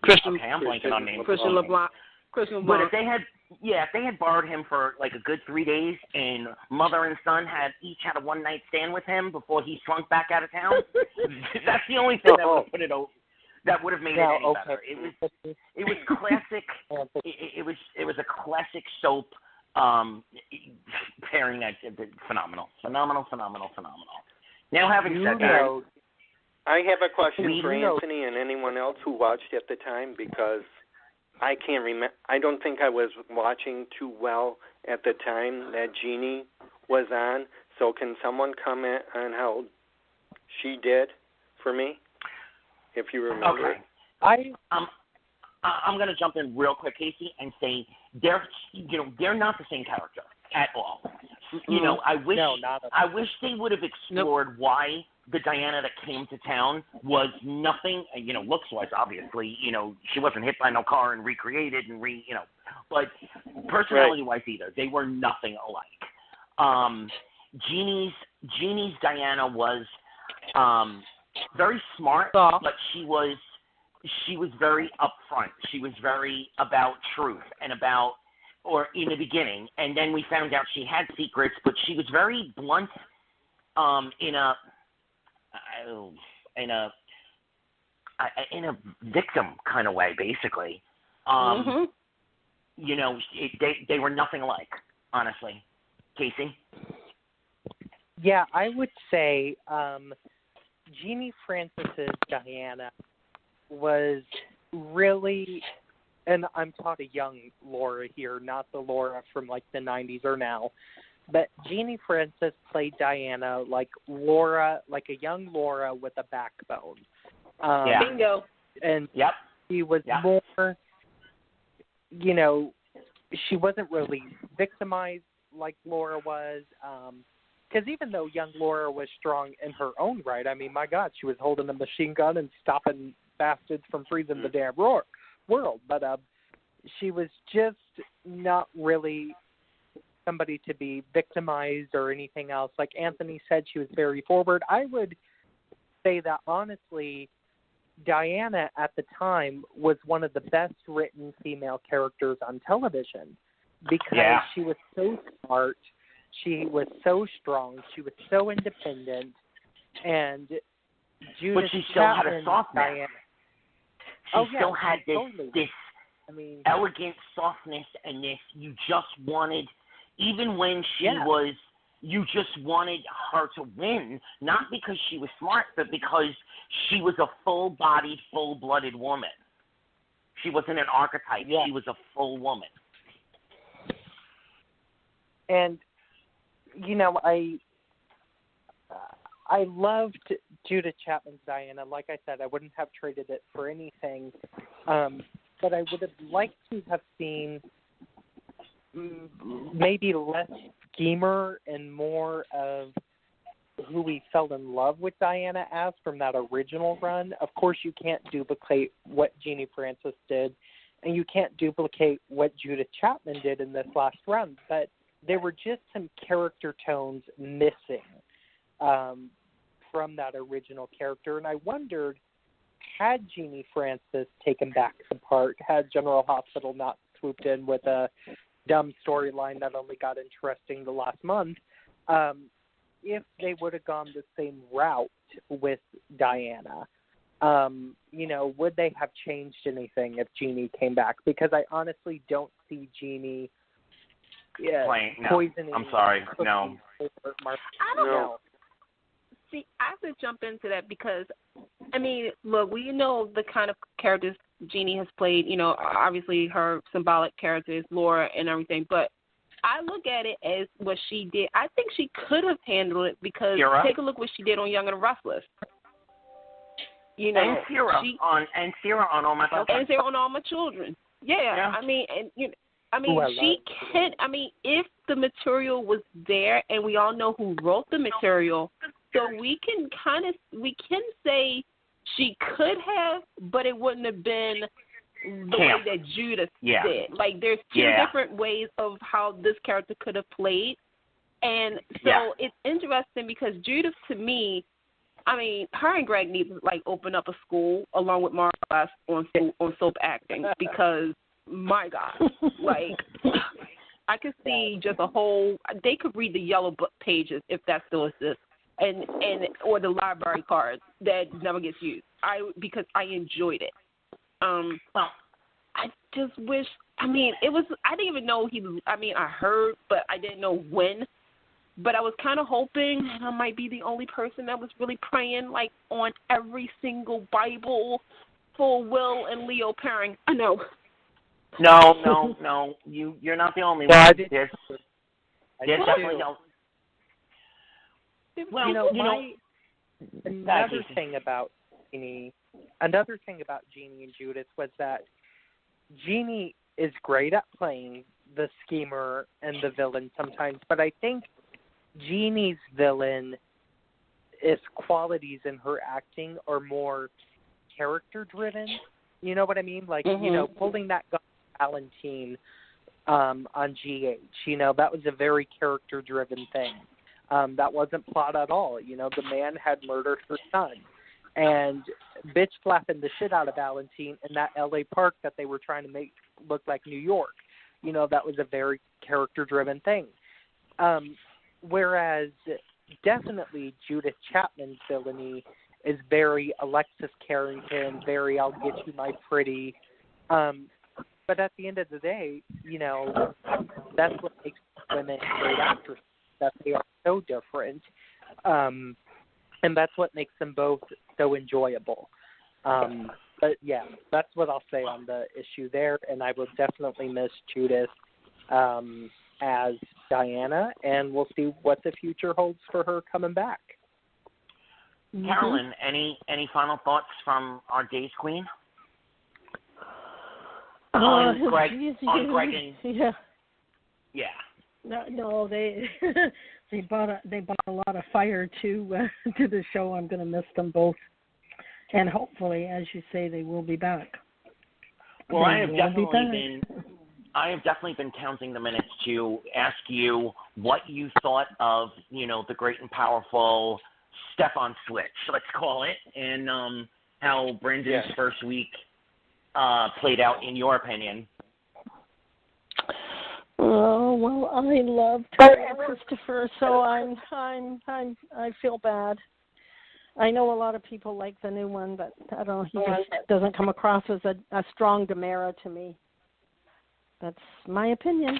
Christian. Okay, I'm blanking on names. Christian LeBlanc. But if they had borrowed him for like a good 3 days, and mother and son each had a one-night stand with him before he slunk back out of town, that's the only thing that would have put it over. That would have made it any better. It was classic. It was a classic soap pairing that phenomenal. Now, having said that, I have a question for Anthony and anyone else who watched at the time, because I can't remember. I don't think I was watching too well at the time that Jeannie was on. So can someone comment on how she did for me? If you remember. Okay. I'm going to jump in real quick, Casey, and say they're not the same character at all. I wish they would have explored why the Diana that came to town was nothing, looks-wise, obviously. She wasn't hit by no car and recreated but personality-wise either. They were nothing alike. Jeannie's Diana was very smart, but she was very upfront. She was very about truth and or in the beginning, and then we found out she had secrets, but she was very blunt in a victim kind of way, basically. They were nothing alike, honestly. Casey? Yeah, I would say Jeannie Francis's Diana was really, and I'm talking young Laura here, not the Laura from like the 90s or now, but Jeannie Francis played Diana like Laura, like a young Laura with a backbone. Bingo. And she was more, she wasn't really victimized like Laura was. Because even though young Laura was strong in her own right, I mean, my God, she was holding a machine gun and stopping bastards from freezing the damn world. But she was just not really somebody to be victimized or anything else. Like Anthony said, she was very forward. I would say that, honestly, Diana at the time was one of the best written female characters on television because she was so smart. She was so strong. She was so independent. And Judith but she still Chapman, had a softness. Diana. She still had this elegant softness and this, you just wanted, even when she was, you just wanted her to win, not because she was smart, but because she was a full-bodied, full-blooded woman. She wasn't an archetype. She was a full woman. And I loved Judith Chapman's Diana. Like I said, I wouldn't have traded it for anything. But I would have liked to have seen maybe less schemer and more of who we fell in love with Diana as from that original run. Of course, you can't duplicate what Jeannie Francis did, and you can't duplicate what Judith Chapman did in this last run. But there were just some character tones missing from that original character. And I wondered, had Jeannie Francis taken back the part, had General Hospital not swooped in with a dumb storyline that only got interesting the last month, if they would have gone the same route with Diana, would they have changed anything if Jeannie came back? Because I honestly don't see Jeannie poisoning. I'm sorry. No. I don't know. See, I have to jump into that because, look, we know the kind of characters Jeannie has played. Obviously her symbolic character is Laura and everything, but I look at it as what she did. I think she could have handled it because take a look what she did on Young and Restless. You know, and Sarah on All My Children. And Sarah on All My Children. Yeah. I mean, and she can. I mean, if the material was there, and we all know who wrote the material, so we can say she could have, but it wouldn't have been the way that Judith did. Like, there's two different ways of how this character could have played, and so it's interesting because Judith, to me, I mean, her and Greg need to like open up a school along with Marla on soap acting because, my God, like I could see just a whole. They could read the yellow book pages if that still exists, and or the library cards that never gets used. Because I enjoyed it. I just wish. I mean, it was. I didn't even know he. I mean, I heard, but I didn't know when. But I was kind of hoping, and I might be the only person that was really praying, like, on every single Bible for Will and Leo pairing. I know. No. You're not the only one. There's definitely no. Well, another thing about Jeannie and Judith was that Jeannie is great at playing the schemer and the villain sometimes, but I think Jeannie's villain qualities in her acting are more character driven. You know what I mean? Like, pulling that gun Valentine on GH, that was a very character driven thing. That wasn't plot at all. The man had murdered her son and bitch slapping the shit out of Valentine in that LA park that they were trying to make look like New York. That was a very character driven thing. Whereas definitely Judith Chapman's villainy is very Alexis Carrington, very I'll get you my pretty. But at the end of the day, that's what makes women great actresses, that they are so different. And that's what makes them both so enjoyable. But yeah, that's what I'll say on the issue there. And I will definitely miss Judith as Diana, and we'll see what the future holds for her coming back. CAROLYN, any final thoughts from our Days Queen? On Greg and No, they they brought a lot of fire to the show. I'm going to miss them both, and hopefully, as you say, they will be back. Well, I have definitely been counting the minutes to ask you what you thought of, the great and powerful Stefan Switch, let's call it, and how Brandon's first week played out in your opinion. Oh well, I loved Christopher, so I feel bad. I know a lot of people like the new one, but I don't know. He just doesn't come across as a strong Demera to me. That's my opinion.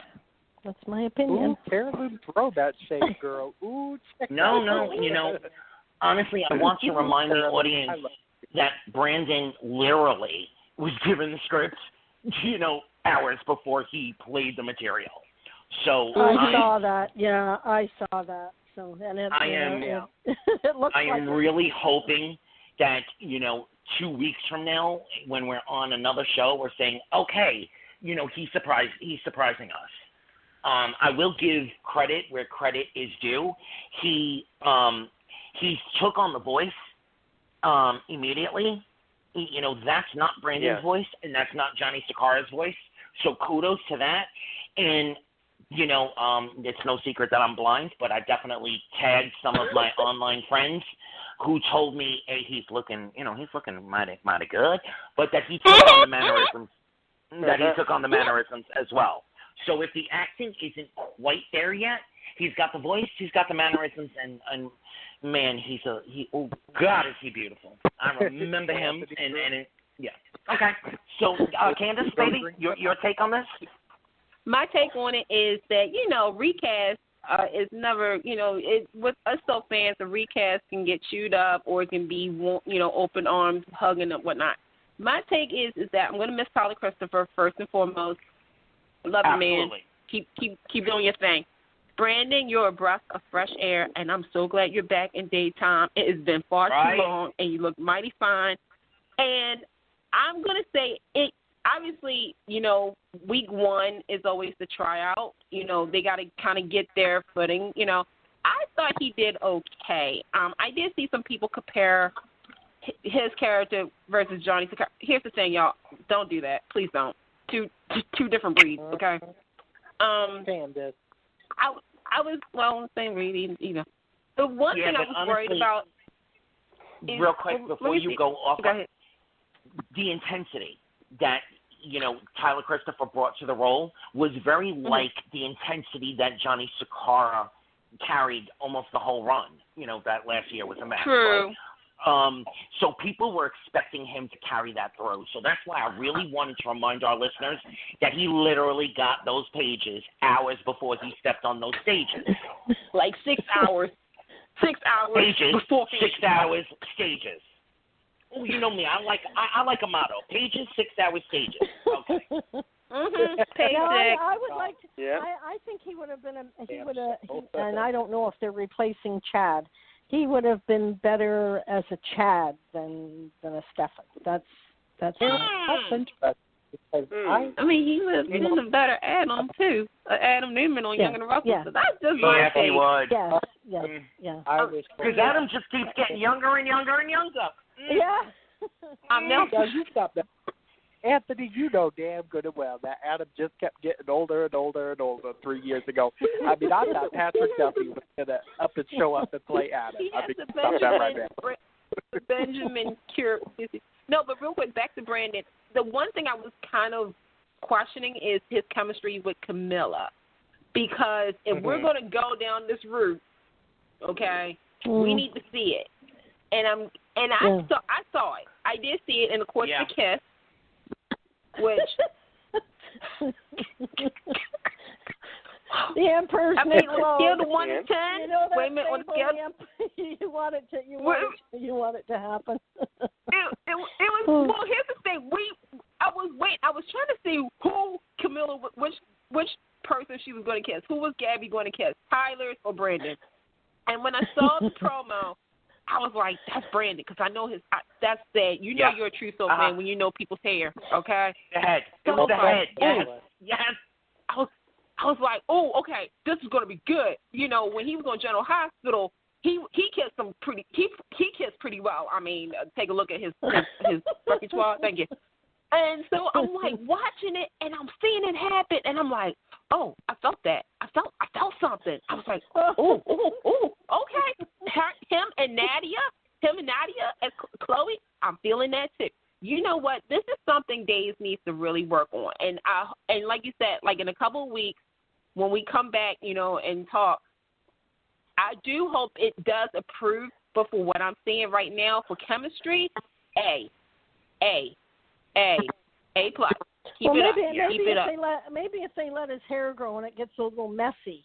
Ooh, Carolyn, throw that shade, girl. Ooh, No. Honestly, I want to remind the audience that Brandon literally was given the script, hours before he played the material. So I saw that. Yeah, I saw that. So and it, it looks I am really hoping that 2 weeks from now, when we're on another show, we're saying, okay, he's surprising us. I will give credit where credit is due. He took on the voice immediately. That's not Brandon's voice, and that's not Johnny Sakara's voice. So kudos to that. And it's no secret that I'm blind, but I definitely tagged some of my online friends who told me, hey, he's looking mighty good, but that he took on the mannerisms, as well. So if the acting isn't quite there yet, he's got the voice, he's got the mannerisms, and man, oh God, is he beautiful. I remember him, Okay. So, Candice, baby, your take on this? My take on it is that, recast is never, with us soap fans, a recast can get chewed up or it can be, open arms, hugging and whatnot. My take is that I'm going to miss Tyler Christopher first and foremost. Love you, man. Keep doing your thing. Brandon, you're a breath of fresh air, and I'm so glad you're back in daytime. It has been far too long, and you look mighty fine. And I'm going to say it, obviously, you know, week one is always the tryout. You know, they got to kind of get their footing. You know, I thought he did okay. I did see some people compare his character versus Johnny's. Here's the thing, y'all. Don't do that. Please don't. Two different breeds, okay? Candice. I was, well, the same breed, you know. The one thing I was honestly, worried about is, real quick before you go off, go ahead. The intensity that, you know, Tyler Christopher brought to the role was very like the intensity that Johnny Sakara carried almost the whole run. You know, that last year was a mess. True. Right? So people were expecting him to carry that through. So that's why I really wanted to remind our listeners that he literally got those pages hours before he stepped on those stages. Like 6 hours. 6 hours pages, before 6 hours stages. Oh, you know me. I like a motto. Pages, 6 hours stages. Okay. I would like to. Yeah. I think he would have been and I don't know if they're replacing Chad. He would have been better as a Chad than a Stefan. That's interesting. Because Hmm. I mean, he would have been a better Adam too. Adam Newman on Young and the Restless. Yeah. So that's just my Yes, he take. would. Yeah. I wish. Because Adam just keeps getting younger and younger and younger. Yeah. I'm now. Yeah, you stop that. Anthony, you know damn good and well that Adam just kept getting older and older and older 3 years ago. I mean, I thought Patrick Duffy was going to up and show up and play Adam. He I has mean, the stop that right there. Benjamin Cure. No, but real quick, back to Brandon. The one thing I was kind of questioning is his chemistry with Camilla. Because if we're going to go down this route, okay, we need to see it. And I saw it. I did see it in, of course, the kiss, which the Emperor's on a scale of 1 to 10. You know that wait a minute, on a scale. You want it to happen. It was. Well, here's the thing. I was trying to see who Camilla, which person she was going to kiss. Who was Gabby going to kiss? Tyler's or Brandon? And when I saw the promo, I was like, that's Brandon, because I know that's that. You know you're a true soul man when you know people's hair, okay? The head. So It was the head. Yes. I was like, oh, okay, this is going to be good. You know, when he was on General Hospital, he kissed some pretty. He kissed pretty well. I mean, take a look at his repertoire. Thank you. And so I'm like watching it, and I'm seeing it happen, and I'm like, oh, I felt that. I felt something. I was like, oh, okay. Him and Nadia as Chloe, I'm feeling that too. You know what? This is something Days needs to really work on. And like you said, like in a couple of weeks when we come back, you know, and talk, I do hope it does improve. But for what I'm seeing right now for chemistry, A plus. Keep it up. Keep it up. Maybe if they let his hair grow and it gets a little messy.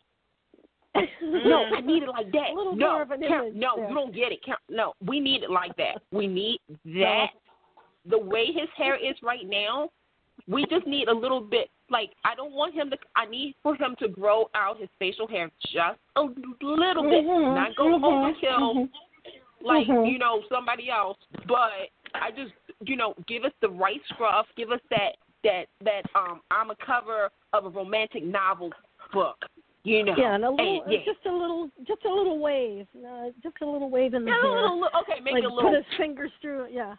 No, I need it like that. A little more of an image no, there. you don't get it. No, we need it like that. We need that. The way his hair is right now, we just need a little bit. Like, I need for him to grow out his facial hair just a little bit. Not go overkill like, you know, somebody else. But I just, you know, give us the right scruff. Give us that I'm a cover of a romantic novel book. You know, and a little, just a little wave, just a little wave in the hair. Okay, maybe like a little. Put his fingers through it, yeah.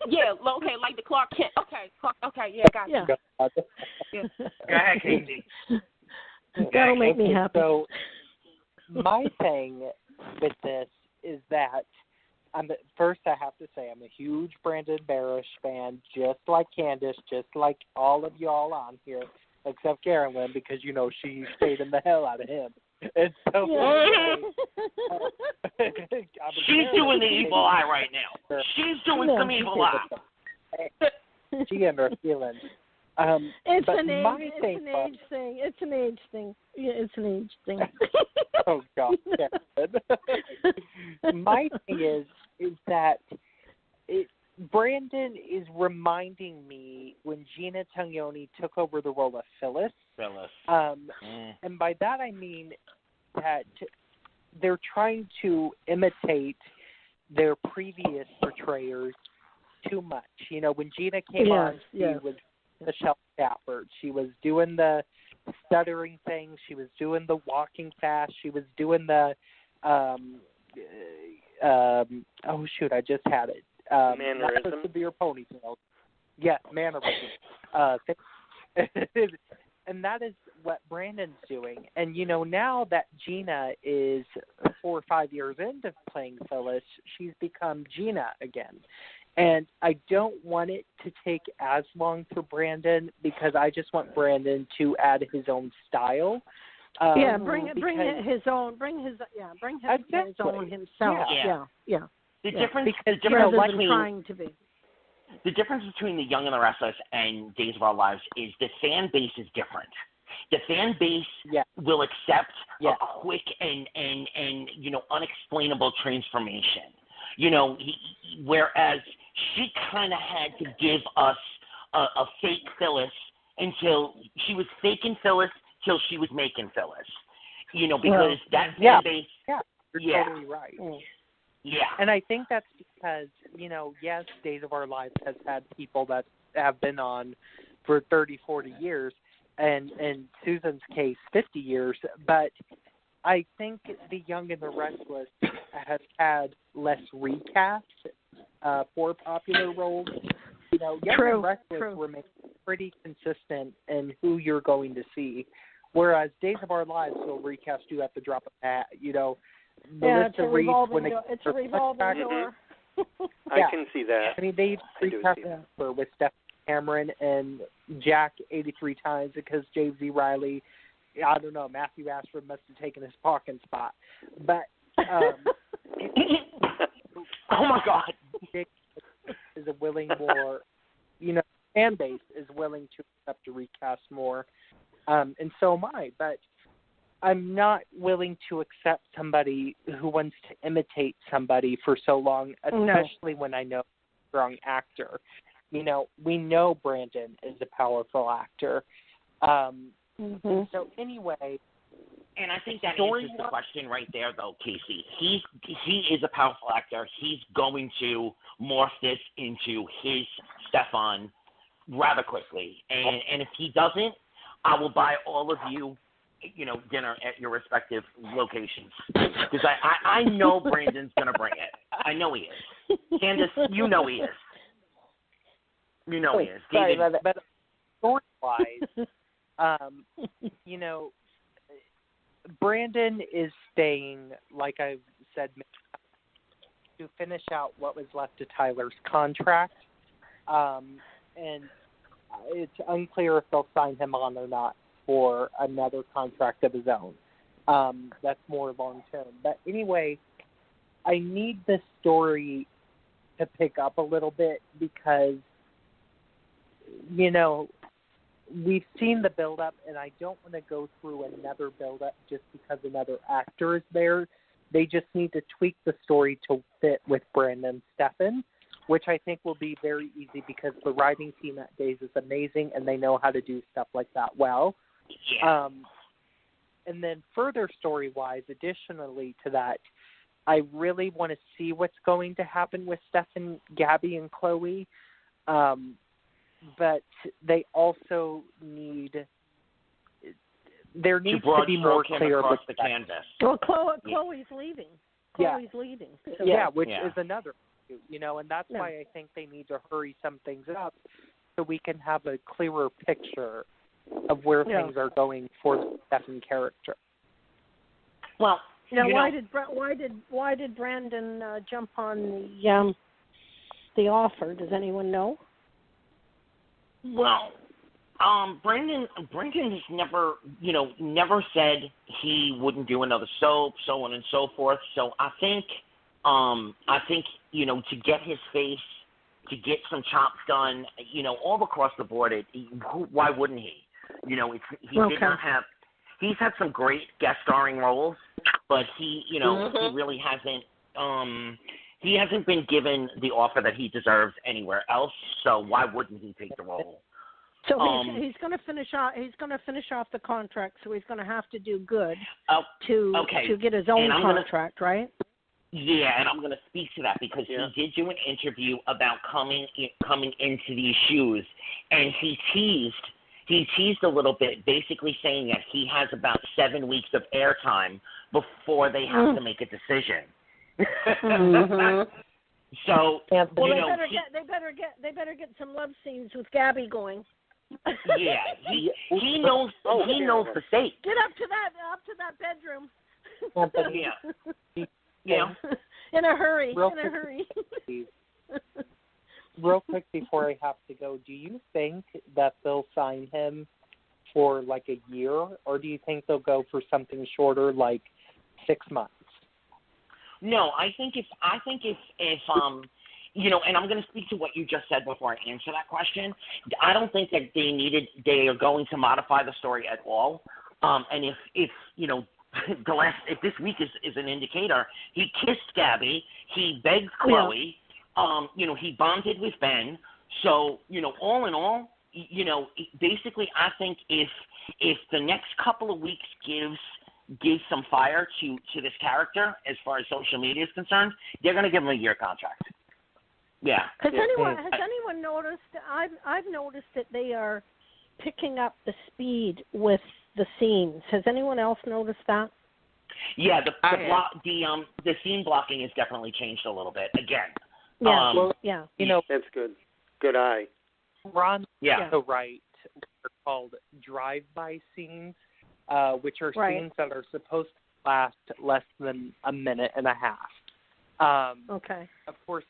Yeah, okay, like the Clark Kent. Okay, yeah, got you. Yeah. Go ahead, Casey. That'll make me happy. So, my thing with this is that first I have to say I'm a huge Brandon Barish fan, just like Candice, just like all of y'all on here. Except CAROLYN, because, you know, she stayed in the hell out of him. And so she's doing the evil eye right now. She's doing some evil eye. She and her feelings. It's an age thing. It's an age thing. Yeah, it's an age thing. Oh, God. My thing is that Brandon is reminding me when Gina Tognoni took over the role of Phyllis. And by that I mean that they're trying to imitate their previous portrayers too much. You know, when Gina came on, she was Michelle Stafford. She was doing the stuttering thing. She was doing the walking fast. She was doing the oh shoot, I just had it. Mannerism. Not the severe ponytail. Yes, mannerism. And that is what Brandon's doing. And, you know, now that Gina is 4 or 5 years into playing Phyllis, she's become Gina again. And I don't want it to take as long for Brandon because I just want Brandon to add his own style. Bring his own himself. Yeah. The difference between The Young and the Restless and Days of Our Lives is the fan base is different. The fan base will accept a quick and you know, unexplainable transformation. You know, whereas she kind of had to give us a fake Phyllis until she was faking Phyllis till she was making Phyllis. You know, because that fan base. Yeah, you're totally right. Yeah. And I think that's because, you know, yes, Days of Our Lives has had people that have been on for 30, 40 years, and in Susan's case, 50 years. But I think The Young and the Restless has had less recasts for popular roles. You know, Young and Restless remain pretty consistent in who you're going to see, whereas Days of Our Lives will recast you at the drop of a hat, you know. It's a revolving door. I can see that. I mean, they recast her with Stephanie Cameron and Jack 83 times because James E. Riley, I don't know, Matthew Ashford must have taken his parking spot. But, oh my God. Is a willing more, you know, fan base is willing to accept a recast more. And so am I. But I'm not willing to accept somebody who wants to imitate somebody for so long, especially when I know a strong actor. You know, we know Brandon is a powerful actor. So anyway. And I think that answers the question right there, though, Casey. He is a powerful actor. He's going to morph this into his Stefan rather quickly. And if he doesn't, I will buy all of you, you know, dinner at your respective locations. Because I know Brandon's going to bring it. I know he is. Candice, you know he is. You know he is. Sorry about that. But story-wise, you know, Brandon is staying, like I've said, to finish out what was left of Tyler's contract. And it's unclear if they'll sign him on or not for another contract of his own. That's more long-term. But anyway, I need this story to pick up a little bit because, you know, we've seen the build-up, and I don't want to go through another build-up just because another actor is there. They just need to tweak the story to fit with Brandon Stefan, which I think will be very easy because the writing team at Days is amazing, and they know how to do stuff like that well. Yeah. And then further story-wise, additionally to that, I really want to see what's going to happen with Stefan, Gabby, and Chloe. But they also need there needs to be more clear across the canvas. Well, Chloe's leaving. Chloe's leaving. So. Which is another, you know, and that's why I think they need to hurry some things up so we can have a clearer picture of where things are going for the Stefan character. Well, now, why did Brandon jump on the offer? Does anyone know? Well, Brandon has never said he wouldn't do another soap, so on and so forth. So I think, you know, to get his face, to get some chops done, you know, all across the board, why wouldn't he? You know, he did not have. He's had some great guest starring roles, but he, you know, he really hasn't. He hasn't been given the offer that he deserves anywhere else. So why wouldn't he take the role? So he's going to finish off. He's going to finish off the contract. So he's going to have to do good to get his own contract, right? Yeah, and I'm going to speak to that because he did do an interview about coming into these shoes, and he teased a little bit, basically saying that he has about 7 weeks of airtime before they have to make a decision. So, well, they better get some love scenes with Gabby going. Yeah, he knows the state. Get up to that bedroom. Yeah. In a hurry. Real quick before I have to go, do you think that they'll sign him for like a year, or do you think they'll go for something shorter, like 6 months? No, I think if you know, and I'm going to speak to what you just said before I answer that question. I don't think that they are going to modify the story at all. And if you know, if this week is an indicator, he kissed Gabby, he begged Chloe, you know, he bonded with Ben. So, you know, all in all, you know, basically I think if the next couple of weeks gives some fire to this character as far as social media is concerned, they're going to give him a year contract. Yeah. Has anyone noticed? I've noticed that they are picking up the speed with the scenes. Has anyone else noticed that? Yeah, the scene blocking has definitely changed a little bit again. Yeah. You know, that's good. Good eye. Ron, so right. They're called drive-by scenes, which are scenes that are supposed to last less than a minute and a half. Okay. Of course,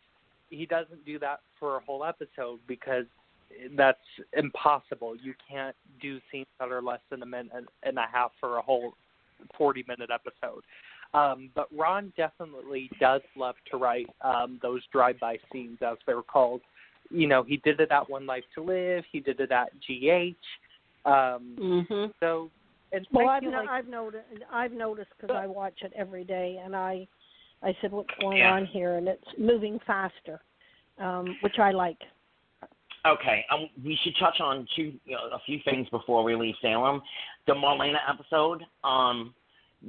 he doesn't do that for a whole episode because that's impossible. You can't do scenes that are less than a minute and a half for a whole 40-minute episode. But Ron definitely does love to write those drive-by scenes, as they're called. You know, he did it at One Life to Live. He did it at GH. So, I've noticed because I watch it every day, and I said, "What's going on here?" And it's moving faster, which I like. Okay, we should touch on a few things before we leave Salem. The Marlena episode,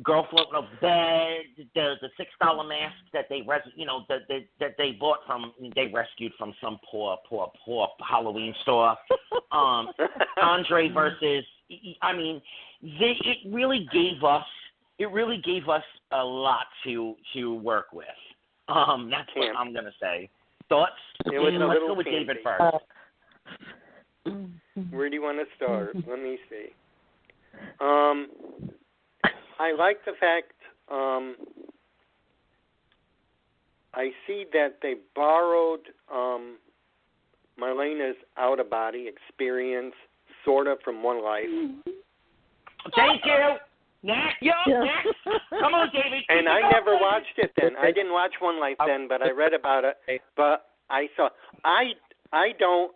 girl floating over bed, the $6 mask that they that they bought they rescued from some poor Halloween store. Andre versus, I mean, it really gave us a lot to work with. That's what I'm gonna say. Thoughts? Let's go with David first. Where do you want to start? Let me see. I like the fact I see that they borrowed Marlena's out-of-body experience sort of from One Life. Thank you. Next. Come on, David. And I never watched it then. I didn't watch One Life then, but I read about it. But I saw. I don't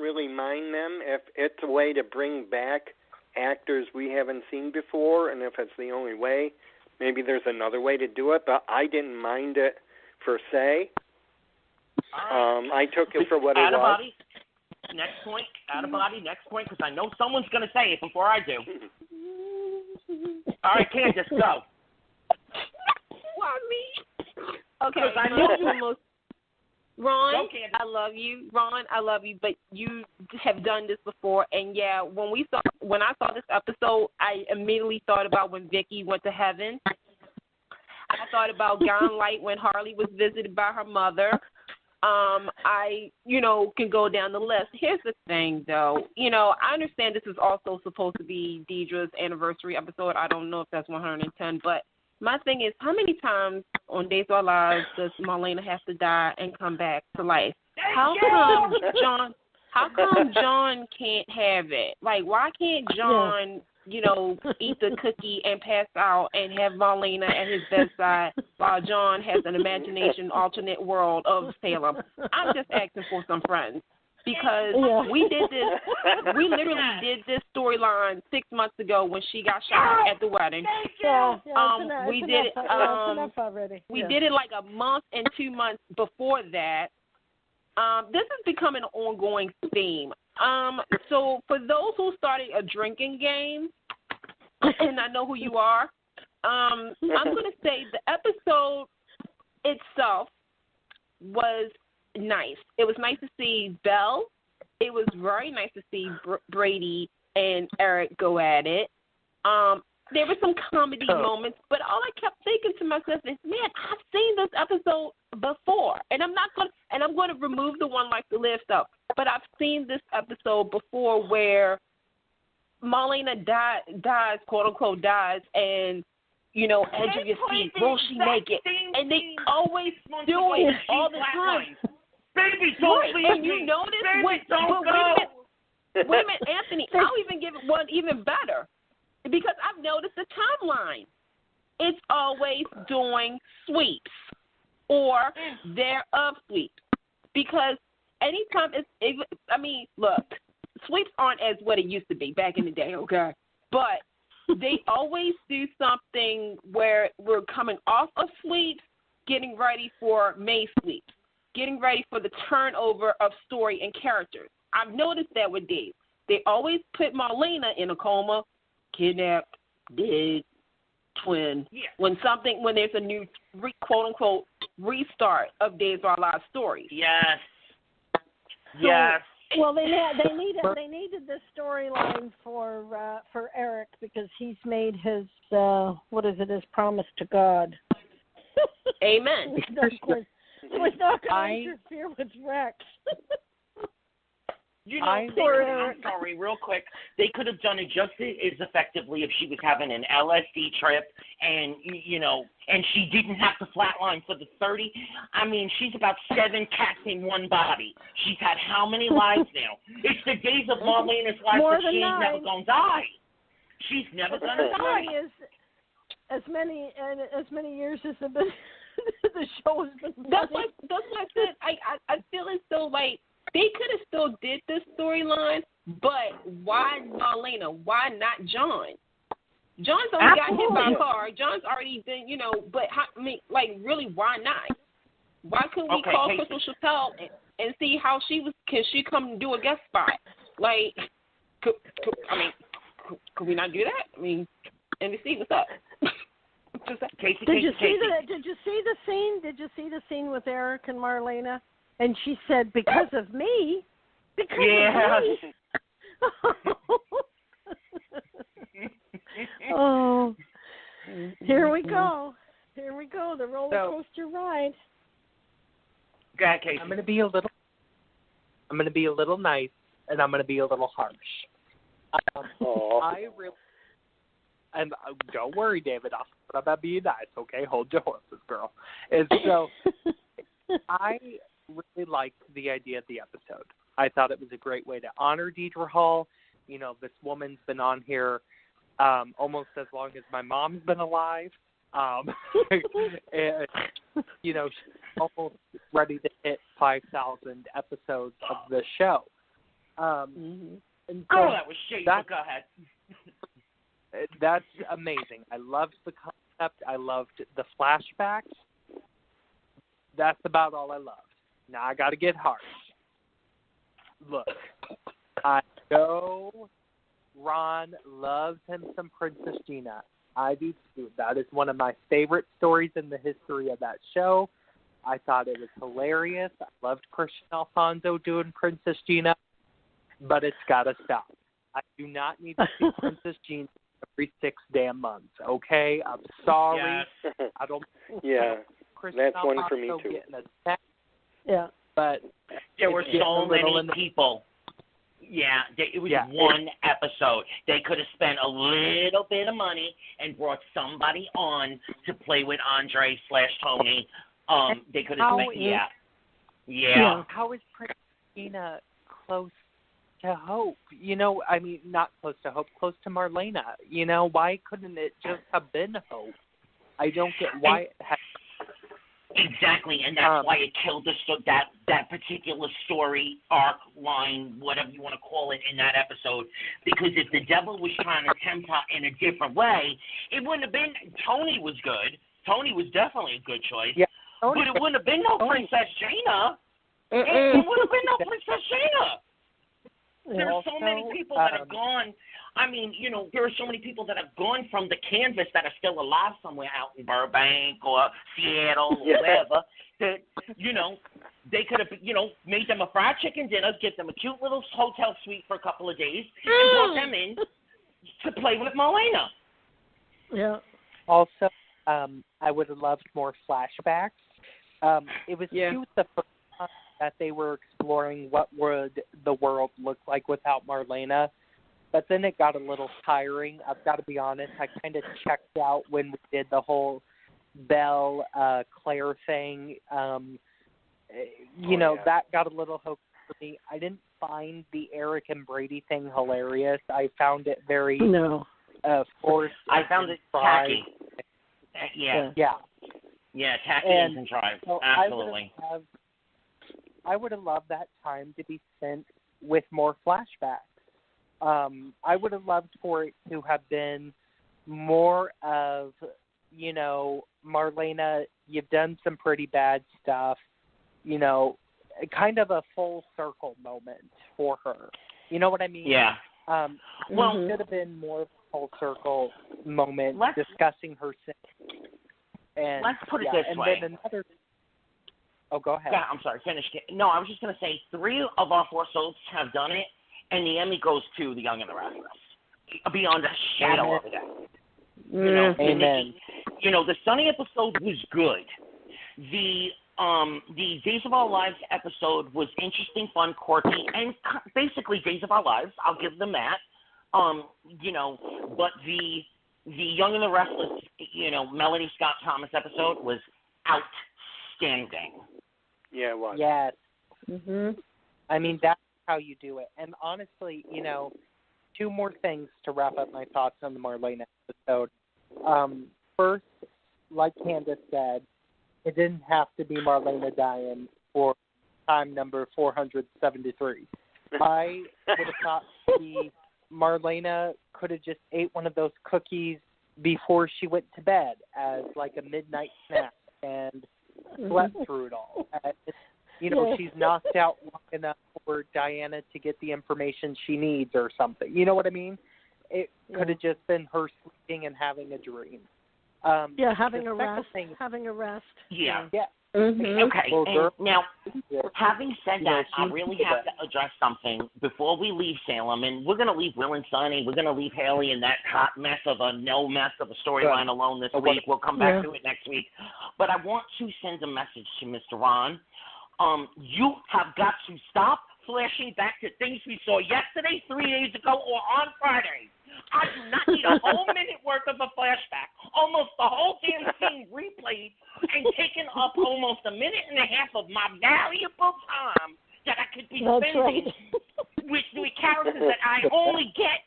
really mind them if it's a way to bring back actors we haven't seen before, and if it's the only way, maybe there's another way to do it. But I didn't mind it per se. I took it for what it was. Next point, out of body, next point, because I know someone's going to say it before I do. All right, Candice, go. Why me? Okay, I know you almost. Ron, I love you. Ron, I love you, but you have done this before. And yeah, when I saw this episode, I immediately thought about when Vicky went to heaven. I thought about Gone Light when Harley was visited by her mother. I can go down the list. Here's the thing, though. I understand this is also supposed to be Deidre's anniversary episode. I don't know if that's 110, but my thing is, how many times on Days of Our Lives does Marlena have to die and come back to life? How come John can't have it? Like, why can't John, eat the cookie and pass out and have Marlena at his bedside while John has an imagination alternate world of Salem? I'm just asking for some friends. Because we literally did this storyline 6 months ago when she got shot at the wedding. We did it like a month and 2 months before that. This is becoming an ongoing theme. So for those who started a drinking game, and I know who you are, I'm going to say the episode itself was nice. It was nice to see Belle. It was very nice to see Brady and Eric go at it. There were some comedy moments, but all I kept thinking to myself is, man, I've seen this episode before, and I'm going to remove the one like the live stuff. But I've seen this episode before where Marlena dies, quote unquote, dies, and edge of your seat. Will she make it? And they always do it all the time. Baby, don't leave and you notice Baby, don't go. Wait a minute, Anthony. I'll even give it one even better. Because I've noticed the timeline. It's always doing sweeps or thereof sweeps. Because anytime look, sweeps aren't as what it used to be back in the day, okay? But they always do something where we're coming off of sweeps, getting ready for May sweeps, getting ready for the turnover of story and characters. I've noticed that with Dave. They always put Marlena in a coma, kidnapped, dead, twin. Yeah. When there's a new quote unquote restart of Days of Our Lives story. Yes. So, yes. Well, they needed this storyline for Eric because he's made his his promise to God. Amen. So it's not going to interfere with Rex. I'm sorry, real quick. They could have done it just as effectively if she was having an LSD trip and, and she didn't have to flatline for the 30. I mean, she's about 7 cats in one body. She's had how many lives now? It's the days of Marlena's life that she ain't never going to die. She's never going to die. As many years as the show has been. That's what I said. I feel as though like they could have still did this storyline, but why Marlena? Why not John? John's only got hit by a car. John's already been, but really, why not? Why couldn't we call Crystal Chappelle and see how can she come do a guest spot? Like, could we not do that? I mean, and see what's up. Did you see the scene? Did you see the scene with Eric and Marlena? And she said, "Because of me." Because of me. Oh, here we go. Here we go. The roller coaster ride. Go ahead, Casey. I'm going to be a little nice, and I'm going to be a little harsh. And don't worry, David. I'm about being nice, okay? Hold your horses, girl. And so, I really liked the idea of the episode. I thought it was a great way to honor Deidre Hall. This woman's been on here almost as long as my mom's been alive. And, she's almost ready to hit 5,000 episodes of the show. And so that was shady. Go ahead. That's amazing. I loved the concept. I loved the flashbacks. That's about all I loved. Now I got to get harsh. Look, I know Ron loves him some Princess Gina. I do too. That is one of my favorite stories in the history of that show. I thought it was hilarious. I loved Christian Alfonso doing Princess Gina, but it's got to stop. I do not need to see Princess Gina every 6 damn months, okay? I'm sorry. Yes. I don't. Yeah, Christian that's Alfonso one for me too. Yeah. But there were so many people. Yeah, it was one episode. They could have spent a little bit of money and brought somebody on to play with Andre/Tony. They could have spent, yeah. How is Princess Gina close to Hope? Not close to Hope, close to Marlena. Why couldn't it just have been Hope? I don't get why it had. Exactly, and that's why it killed that particular story arc line, whatever you want to call it, in that episode. Because if the devil was trying to tempt her in a different way, it wouldn't have been. Tony was good. Tony was definitely a good choice. Yeah, but it wouldn't have been no Princess Gina. It would have been no Princess Gina. There are so many people that have gone. I mean, there are so many people that have gone from the canvas that are still alive somewhere out in Burbank or Seattle or wherever that, they could have, made them a fried chicken dinner, give them a cute little hotel suite for a couple of days, and brought them in to play with Marlena. Yeah. Also, I would have loved more flashbacks. It was cute the first time that they were exploring what would the world look like without Marlena, but then it got a little tiring. I've got to be honest. I kind of checked out when we did the whole Belle, Claire thing. That got a little hokey for me. I didn't find the Eric and Brady thing hilarious. I found it very forced. I found it tacky. Yeah, tacky and contrived. So absolutely. I would have loved that time to be spent with more flashbacks. I would have loved for it to have been more of, Marlena, you've done some pretty bad stuff, kind of a full circle moment for her. You know what I mean? Yeah. It should have been more of a full circle moment discussing her sin. And let's put it this way. Then go ahead. Yeah, I'm sorry, finish it. No, I was just going to say 3 of our 4 soaps have done it, and the Emmy goes to The Young and the Restless, beyond a shadow of a doubt. Amen. The Sunny episode was good. The Days of Our Lives episode was interesting, fun, quirky, and basically Days of Our Lives. I'll give them that. But the Young and the Restless, Melanie Scott Thomas episode was outstanding. Yeah, it was. Yes. I mean, that's how you do it. And honestly, 2 more things to wrap up my thoughts on the Marlena episode. First, like Candice said, it didn't have to be Marlena dying for time number 473. I would have thought Marlena could have just ate one of those cookies before she went to bed as like a midnight snack and slept through it all. She's knocked out long enough for Diana to get the information she needs or something. You know what I mean? It could have just been her sleeping and having a dream. Having a rest. Yeah. Mm-hmm. Okay. And now, having said that, I really have to address something before we leave Salem, and we're going to leave Will and Sonny. We're going to leave Haley in that hot mess of a storyline alone this week. We'll come back to it next week. But I want to send a message to Mr. Ron. You have got to stop flashing back to things we saw yesterday, 3 days ago, or on Friday. I do not need a whole minute worth of a flashback. Almost the whole damn scene replayed and taken up almost a minute and a half of my valuable time that I could be spending with characters that I only get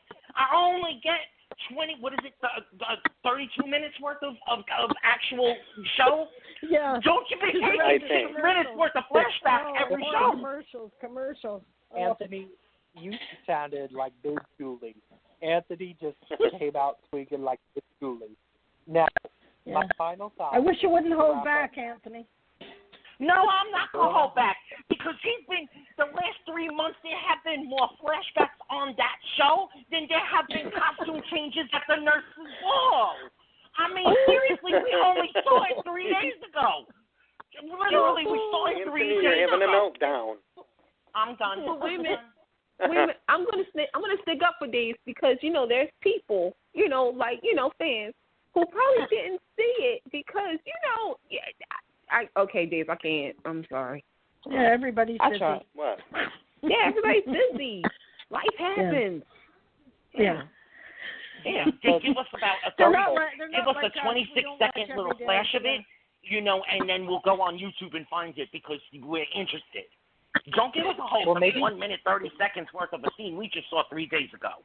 32 minutes worth of actual show. Yeah. Don't you be taking 6 minutes worth of flashback every show? Commercials. Anthony, you sounded like Big Julie. Anthony just came out tweaking like Big Julie. Now, my final thought. I wish you wouldn't hold back, Anthony. No, I'm not going to hold back because the last 3 months there have been more flashbacks on that show than there have been costume changes at the nurse's ball. I mean, seriously, we only saw it 3 days ago. Literally, we saw it 3 days ago. You're having a meltdown. I'm done. Well, wait a minute. I'm gonna stick up for Dave because there's people fans who probably didn't see it because okay, Dave, I can't. I'm sorry. Yeah, everybody's busy. What? Yeah, everybody's busy. Life happens. Yeah. Just give us about a 26-second little flash of it, and then we'll go on YouTube and find it because we're interested. Don't give us a whole 1 minute, 30 seconds worth of a scene we just saw 3 days ago.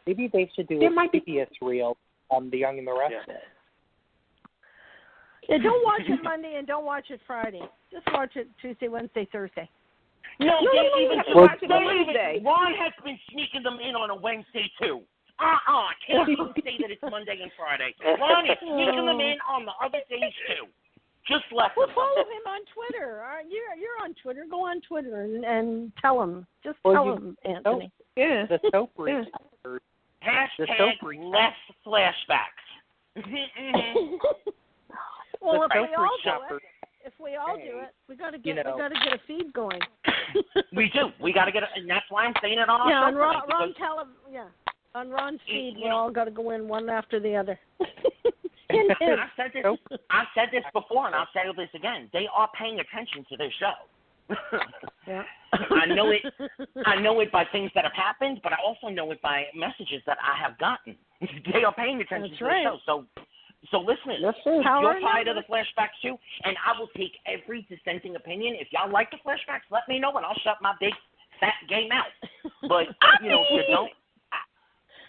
Maybe they should do a previous reel on The Young and the Restless. Yeah, don't watch it Monday and don't watch it Friday. Just watch it Tuesday, Wednesday, Thursday. No, Ron has been sneaking them in on a Wednesday too. Can't even say that it's Monday and Friday. Ron is sneaking them in on the other days too. Just left. Well, follow him on Twitter. You're on Twitter. Go on Twitter and tell him. Just tell him, Anthony. The soap reel. Hashtag less flashbacks. Well, if we all do it, we got to get a feed going. We do. We got to get it, and that's why I'm saying it on our show. On Ron's feed, we all got to go in one after the other. I've said this before, and I'll say this again. They are paying attention to this show. Yeah. I know it by things that have happened, but I also know it by messages that I have gotten. They are paying attention to the show. So listen, if you're tired of the flashbacks too, and I will take every dissenting opinion. If y'all like the flashbacks, let me know, and I'll shut my big fat game out. But if you don't.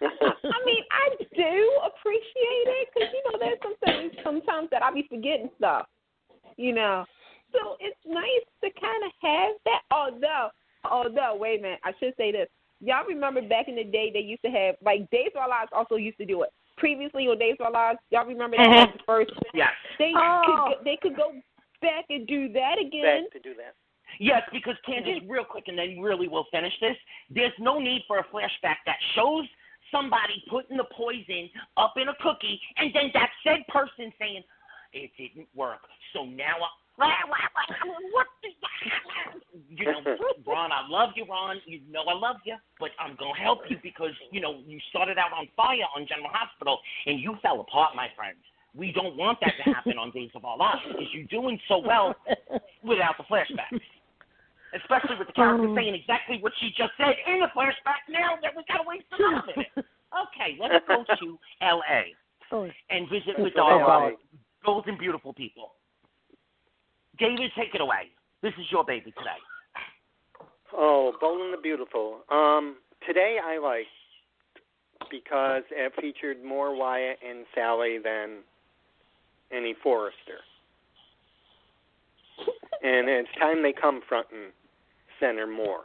I mean, I do appreciate it because, there's some things sometimes that I be forgetting stuff, So it's nice to kind of have that. Although, wait a minute, I should say this. Y'all remember back in the day they used to have, like, Days of Our Lives also used to do it. Previously on Days of Our Lives, y'all remember that was the first? Yes. They could go back and do that again. Back to do that. Yes, because, Candice, real quick, and then really we'll finish this. There's no need for a flashback that shows somebody putting the poison up in a cookie, and then that said person saying, it didn't work, so now what Ron, I love you, Ron. You know I love you, but I'm going to help you because, you started out on fire on General Hospital, and you fell apart, my friends. We don't want that to happen on Days of Our Lives because you're doing so well without the flashbacks. Especially with the character saying exactly what she just said in the flashback now that we got to waste another minute. Okay, let's go to L.A. and visit with our bold and beautiful people. David, take it away. This is your baby today. Oh, Bold and the Beautiful. Today I liked because it featured more Wyatt and Sally than any Forrester. And it's time they come front and center more.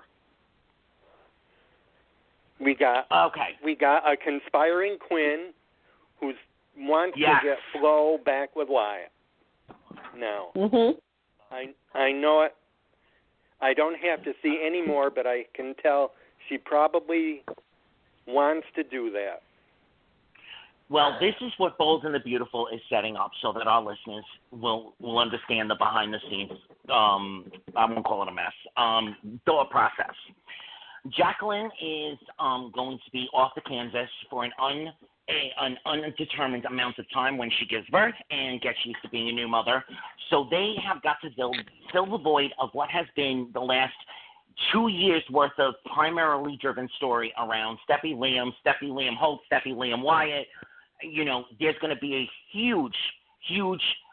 We got a conspiring Quinn who wants to get Flo back with Wyatt. Now, I know it. I don't have to see any more, but I can tell she probably wants to do that. Well, this is what Bold and the Beautiful is setting up so that our listeners will understand the behind-the-scenes, I won't call it a mess, thought process. Jacqueline is going to be off to Kansas for an undetermined amount of time when she gives birth and gets used to being a new mother. So they have got to fill the void of what has been the last 2 years' worth of primarily driven story around Steffi Liam Hope, Steffi Liam Wyatt. There's going to be a huge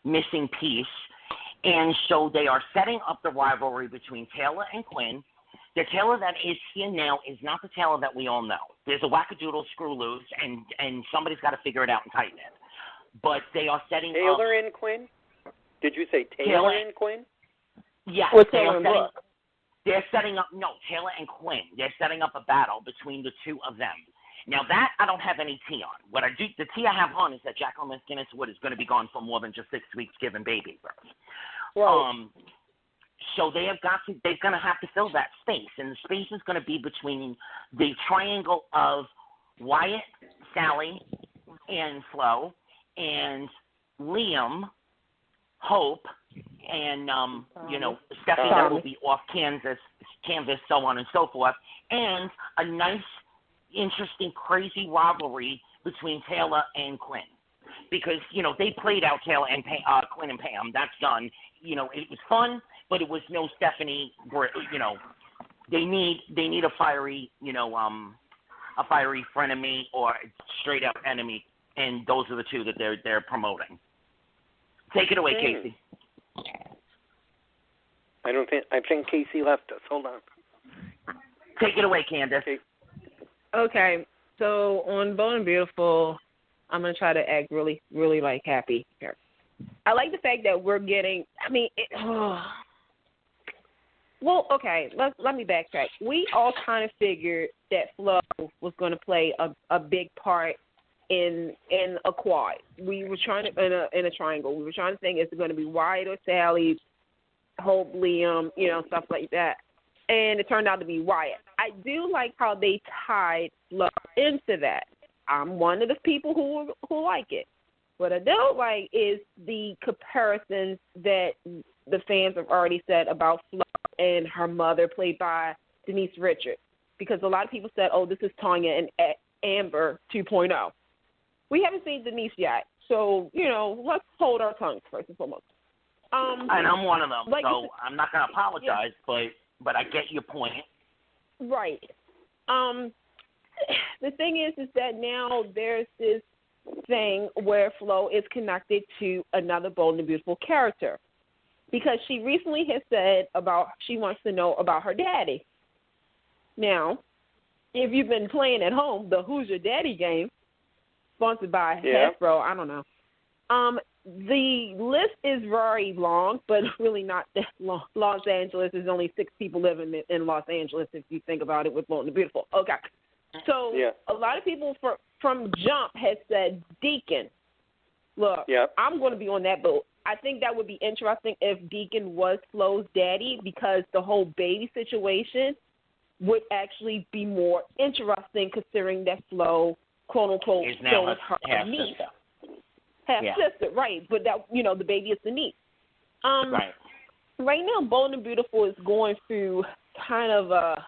missing piece. And so they are setting up the rivalry between Taylor and Quinn. The Taylor that is here now is not the Taylor that we all know. There's a wackadoodle screw loose, and somebody's got to figure it out and tighten it. But they are setting up... Taylor and Quinn? Did you say Taylor and Quinn? Yes. They're setting up... No, Taylor and Quinn. They're setting up a battle between the two of them. Now, that I don't have any tea on. The tea I have on is that Jacqueline McGinnis Wood is going to be gone for more than just 6 weeks giving baby birth. Right. So they're going to have to fill that space, and the space is going to be between the triangle of Wyatt, Sally, and Flo, and Liam, Hope, and Steffi that will be off canvas, so on and so forth, and a nice, interesting, crazy rivalry between Taylor and Quinn. Because, they played out Taylor and Quinn and Pam. That's done. It was fun, but it was no Stephanie. They need a fiery, a fiery frenemy or straight up enemy, and those are the two that they're promoting. Take it away, Casey. I think Casey left us. Hold on. Take it away, Candice. Okay, so on Bold and Beautiful, I'm going to try to act really, really, happy here. I like the fact that we're getting, well, okay, let me backtrack. We all kind of figured that Flo was going to play a big part in a quad. We were trying to, in a triangle. We were trying to think, is it going to be Wyatt or Sally, Hope, Liam, stuff like that. And it turned out to be Wyatt. I do like how they tied Flo into that. I'm one of the people who like it. What I don't like is the comparisons that the fans have already said about Flo and her mother, played by Denise Richards, because a lot of people said, "Oh, this is Tanya and Amber 2.0." We haven't seen Denise yet, so let's hold our tongues first and foremost. And I'm one of them, like so I'm not going to apologize, but I get your point. Right. The thing is that now there's this thing where Flo is connected to another Bold and Beautiful character, because she recently has said she wants to know about her daddy. Now, if you've been playing at home the Who's Your Daddy game, sponsored by Hasbro, I don't know. The list is very long, but really not that long. Los Angeles is only 6 people living in Los Angeles, if you think about it, with Bold and Beautiful. Okay. So a lot of people from Jump has said Deacon. Look, I'm going to be on that boat. I think that would be interesting if Deacon was Flo's daddy, because the whole baby situation would actually be more interesting, considering that Flo, quote unquote, is now her niece. Half-sister, right, but that, the baby is the niece. Right now, Bold and Beautiful is going through kind of a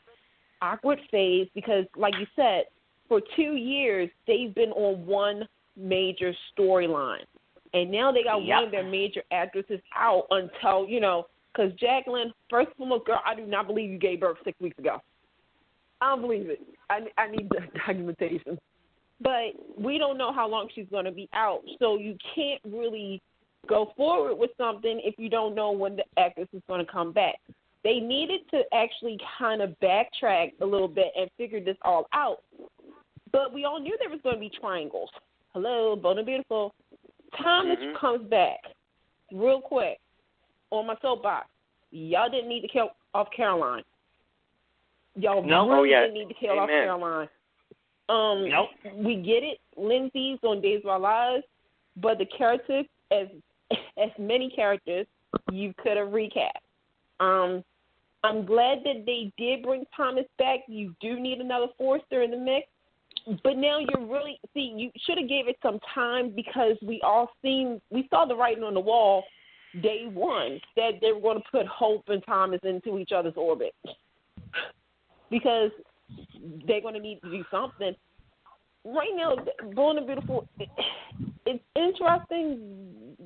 awkward phase, because, like you said, for 2 years, they've been on one major storyline, and now they got one of their major actresses out until, because Jacqueline, first and foremost, girl, I do not believe you gave birth 6 weeks ago. I don't believe it. I need the documentation. But we don't know how long she's going to be out, so you can't really go forward with something if you don't know when the actress is going to come back. They needed to actually kind of backtrack a little bit and figure this all out. But we all knew there was going to be triangles. Hello, Bold and Beautiful. Thomas comes back real quick on my soapbox. Y'all didn't need to kill off Caroline. Y'all really didn't need to kill off Caroline. We get it. Lindsay's on Days of Our Lives, but the characters, as many characters, you could have recast. I'm glad that they did bring Thomas back. You do need another Forrester in the mix, but now you're really you should have gave it some time, because we saw the writing on the wall day one that they were going to put Hope and Thomas into each other's orbit, because they're going to need to do something. Right now, Bold and Beautiful, it's interesting,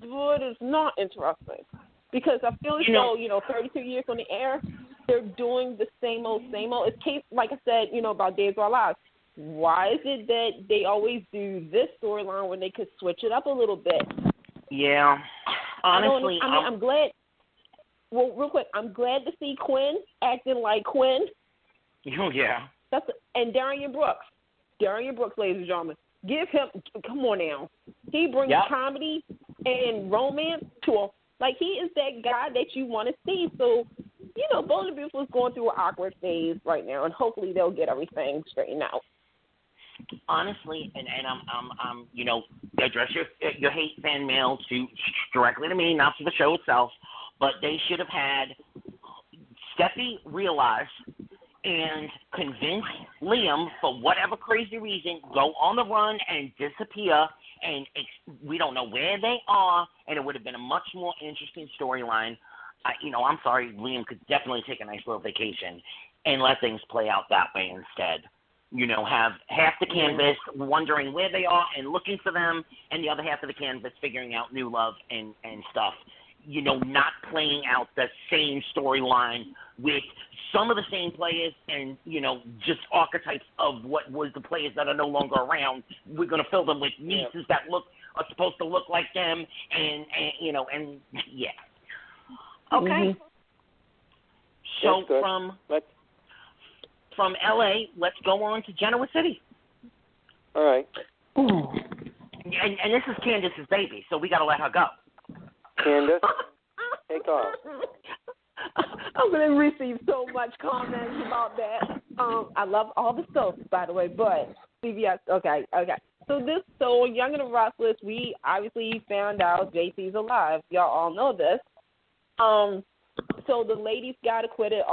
but it's not interesting. Because I feel as though, 32 years on the air, they're doing the same old. It's case, like I said, about Days of Our Lives. Why is it that they always do this storyline when they could switch it up a little bit? Yeah. Honestly, I'm glad. Well, real quick, I'm glad to see Quinn acting like Quinn. Oh, yeah. And Darian Brooks, ladies and gentlemen. Give him, come on now. He brings comedy and romance to a, he is that guy that you want to see. So, Bold and Beautiful is going through an awkward phase right now, and hopefully they'll get everything straightened out. Honestly, and I'm address your hate fan mail directly to me, not to the show itself, but they should have had Steffi realize and convince Liam, for whatever crazy reason, go on the run and disappear, and we don't know where they are, and it would have been a much more interesting storyline. I'm sorry, Liam could definitely take a nice little vacation and let things play out that way instead. Have half the canvas wondering where they are and looking for them, and the other half of the canvas figuring out new love and stuff. Not playing out the same storyline with some of the same players and, just archetypes of what was the players that are no longer around. We're going to fill them with nieces that are supposed to look like them and yeah. Okay. Mm-hmm. So from L.A., let's go on to Genoa City. All right. And this is Candice's baby, so we got to let her go. Candice, take off. I'm going to receive so much comments about that. I love all the soaps, by the way, but CBS, okay. So Young and the Restless, we obviously found out JC's alive. Y'all all know this. So the ladies got acquitted.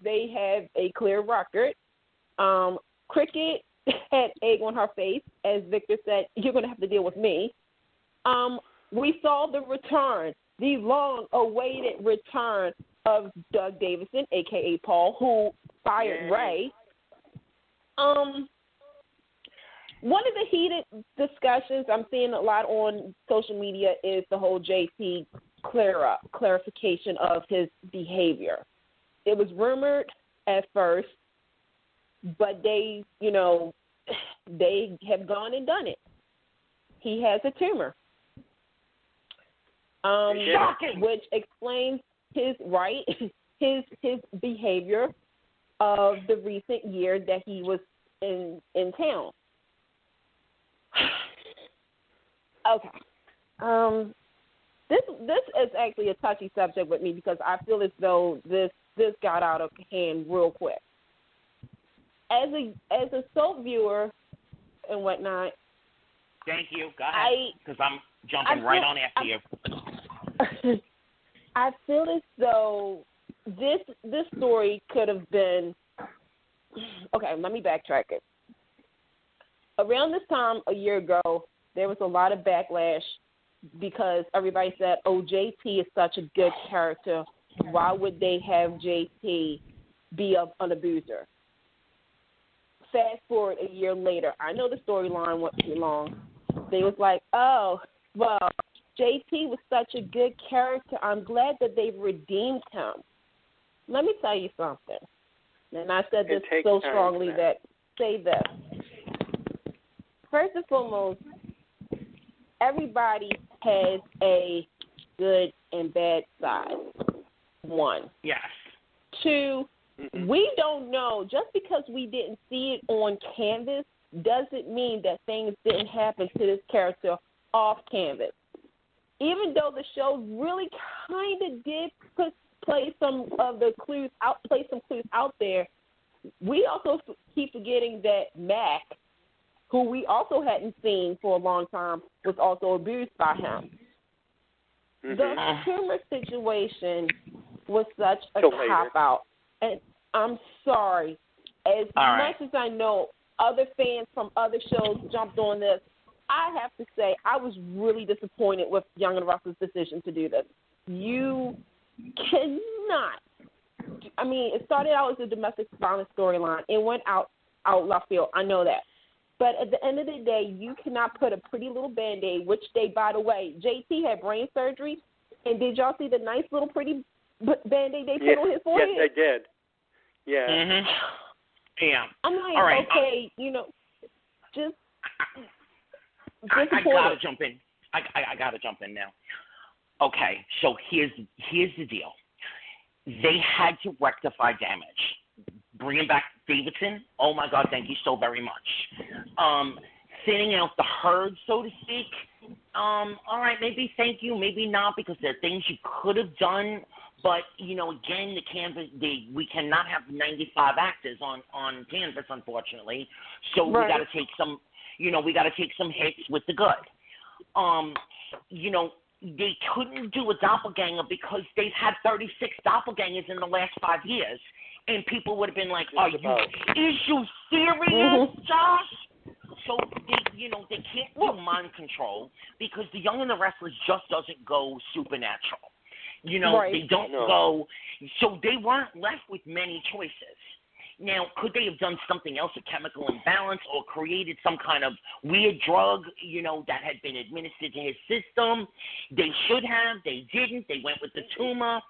They have a clear record. Cricket had egg on her face, as Victor said. You're going to have to deal with me. We saw the return, the long-awaited return of Doug Davison, a.k.a. Paul, who fired Ray. One of the heated discussions I'm seeing a lot on social media is the whole JT clarification of his behavior. It was rumored at first, but they have gone and done it. He has a tumor, which explains his behavior of the recent year that he was in town. Okay. This is actually a touchy subject with me because I feel as though this got out of hand real quick. As a soap viewer and whatnot. Thank you. Go ahead, because I'm jumping right on after you. I feel as though this story could have been. Okay, let me backtrack it. Around this time a year ago, there was a lot of backlash because everybody said, "Oh, JT is such a good character. Why would they have JT be an abuser?" Fast forward a year later, I know the storyline went too long. They was like, "Oh, well, JT was such a good character. I'm glad that they've redeemed him." Let me tell you something. And I said this so strongly that say this. First and foremost, everybody has a good and bad side. One. Yes. Two, we don't know. Just because we didn't see it on canvas doesn't mean that things didn't happen to this character off canvas. Even though the show really kind of did play some clues out there, we also keep forgetting that Mac, who we also hadn't seen for a long time, was also abused by him. The tumor situation was such a cop-out. And I'm sorry. As much as I know other fans from other shows jumped on this, I have to say I was really disappointed with Young and Restless' decision to do this. You cannot. I mean, it started out as a domestic violence storyline. It went out left field. I know that. But at the end of the day, you cannot put a pretty little Band-Aid, which they, by the way, JT had brain surgery. And did y'all see the nice little pretty Band-Aid they put on his forehead? Yes, I did. Yeah. Mm-hmm. Yeah. I'm like, okay, just I gotta jump in. I gotta jump in now. Okay, so here's the deal. They had to rectify damage. Bringing back Davidson, oh my God, thank you so very much. Thinning out the herd, so to speak. All right, maybe thank you, maybe not, because there are things you could have done. But again, the canvas, we cannot have 95 actors on canvas, unfortunately. So we got to take some, we got to take some hits with the good. They couldn't do a doppelganger because they've had 36 doppelgangers in the last 5 years. And people would have been like, is you serious, Josh? So, they can't do mind control because The Young and the Restless just doesn't go supernatural. They don't go. So they weren't left with many choices. Now, could they have done something else, a chemical imbalance, or created some kind of weird drug, that had been administered to his system? They should have. They didn't. They went with the tumor.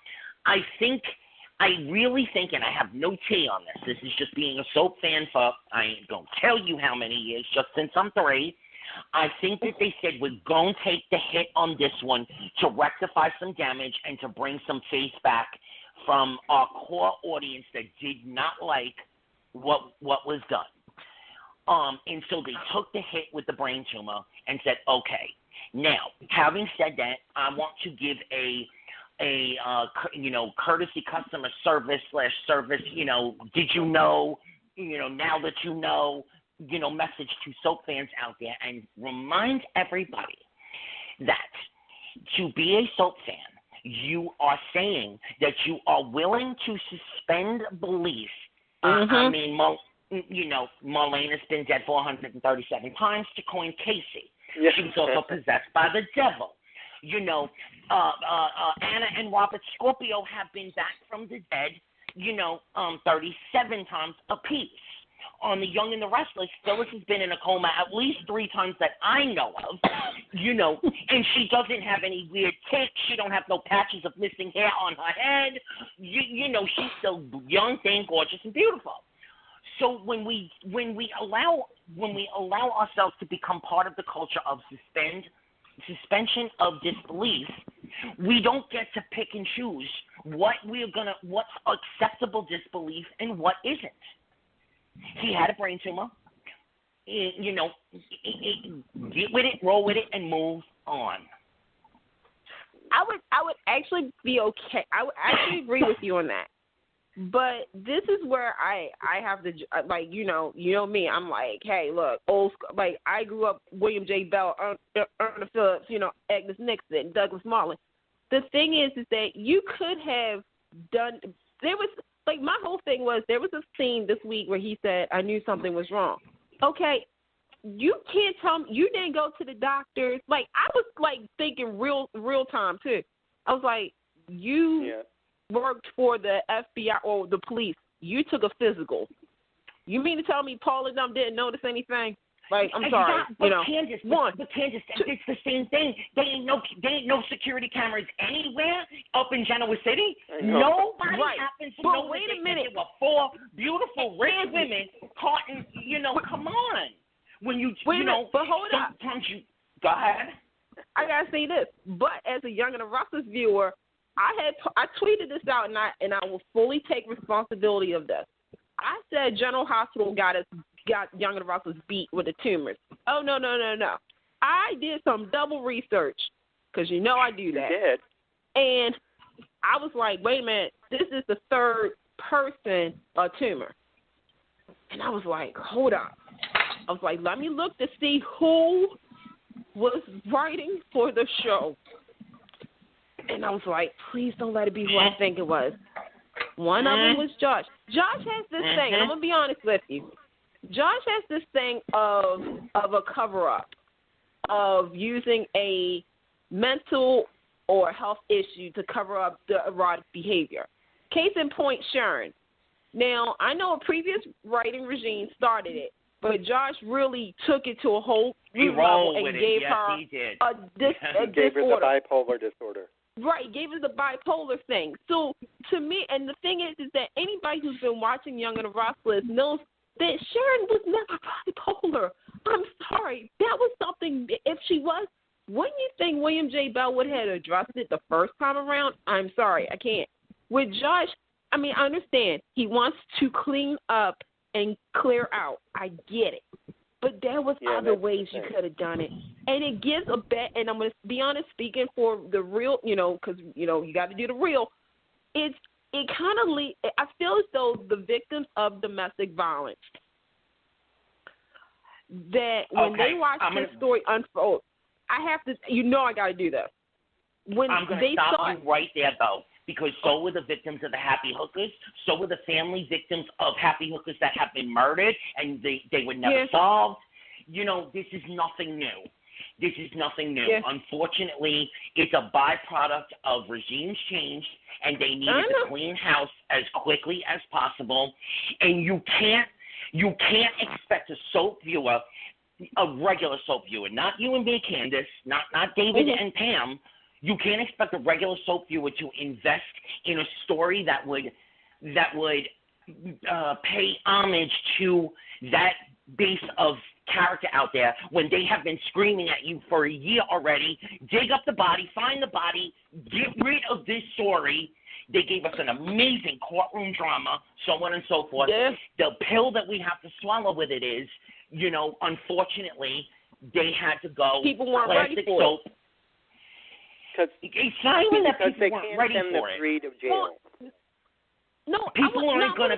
I really think, and I have no tea on this. This is just being a soap fan for, I ain't going to tell you how many years, just since I'm 3. I think that they said we're going to take the hit on this one to rectify some damage and to bring some face back from our core audience that did not like what was done. And so they took the hit with the brain tumor and said, okay. Now, having said that, I want to give a courtesy customer service /service, did you know, now that you know, message to soap fans out there and remind everybody that to be a soap fan, you are saying that you are willing to suspend belief. I mean, Marlene has been dead 437 times, to coin Casey. She was also possessed by the devil. Anna and Robert Scorpio have been back from the dead, 37 times apiece. On The Young and the Restless, Phyllis has been in a coma at least 3 times that I know of, and she doesn't have any weird tics. She don't have no patches of missing hair on her head. She's still young, thin, gorgeous, and beautiful. So when we allow ourselves to become part of the culture of suspension of disbelief, we don't get to pick and choose what's acceptable disbelief and what isn't. He had a brain tumor. Get with it, roll with it, and move on. I would actually be okay. I would actually agree with you on that. But this is where I have to, me. I'm like, hey, look, old school. Like, I grew up William J. Bell, Erna Phillips, Agnes Nixon, Douglas Marlin. The thing is that you could have done. There was. Like, my whole thing was, there was a scene this week where he said, I knew something was wrong. Okay, you can't tell me, you didn't go to the doctors. Like, I was, thinking real time, too. I was like, you worked for the FBI or the police. You took a physical. You mean to tell me Paul and them didn't notice anything? Like, I'm sorry, Candice, it's the same thing. They ain't no security cameras anywhere up in Genoa City. Nobody happens to know wait a that minute. there were 4 beautiful rich women caught in, come on. When but hold up. Sometimes you, go ahead. I gotta say this, but as a Young and the Restless viewer, I tweeted this out, and I will fully take responsibility of this. I said General Hospital got Young and the Restless beat with the tumors. Oh, no. I did some double research, because I do that. You did. And I was like, wait a minute, this is the 3rd person a tumor. And I was like, hold up. I was like, let me look to see who was writing for the show. And I was like, please don't let it be who I think it was. One of them was Josh. Josh has this thing, and I'm going to be honest with you. Josh has this thing of a cover-up, of using a mental or health issue to cover up the erotic behavior. Case in point, Sharon. Now, I know a previous writing regime started it, but Josh really took it to a whole new level and gave her a disorder. Gave her the bipolar disorder. Right, gave us the bipolar thing. So, to me, and the thing is that anybody who's been watching Young and the Restless knows that Sharon was never bipolar. I'm sorry. That was something, if she was, wouldn't you think William J. Bell would have addressed it the first time around? I'm sorry, I can't. With Josh, I understand. He wants to clean up and clear out. I get it. But there was other ways you could have done it. And it gives a bet, and I'm going to be honest, speaking for the real, because, you got to do the real. It kind of I feel as though the victims of domestic violence, that when they watch this story unfold, I have to, I got to do this. When I'm going to stop you right there, though, because so were the victims of the happy hookers. So were the family victims of happy hookers that have been murdered, and they were never solved. This is nothing new. This is nothing new. Yeah. Unfortunately, it's a byproduct of regimes change, and they needed to clean house as quickly as possible. And you can't expect a soap viewer, a regular soap viewer, not you and me, Candice, not David and Pam. You can't expect a regular soap viewer to invest in a story that would pay homage to that base of character out there when they have been screaming at you for a year already. Dig up the body, find the body, get rid of this story. They gave us an amazing courtroom drama, so on and so forth. Yeah. The pill that we have to swallow with it is, unfortunately, they had to go people weren't plastic ready for soap. It's not even that people they weren't can't ready send for the it. breed of jail. People aren't going to.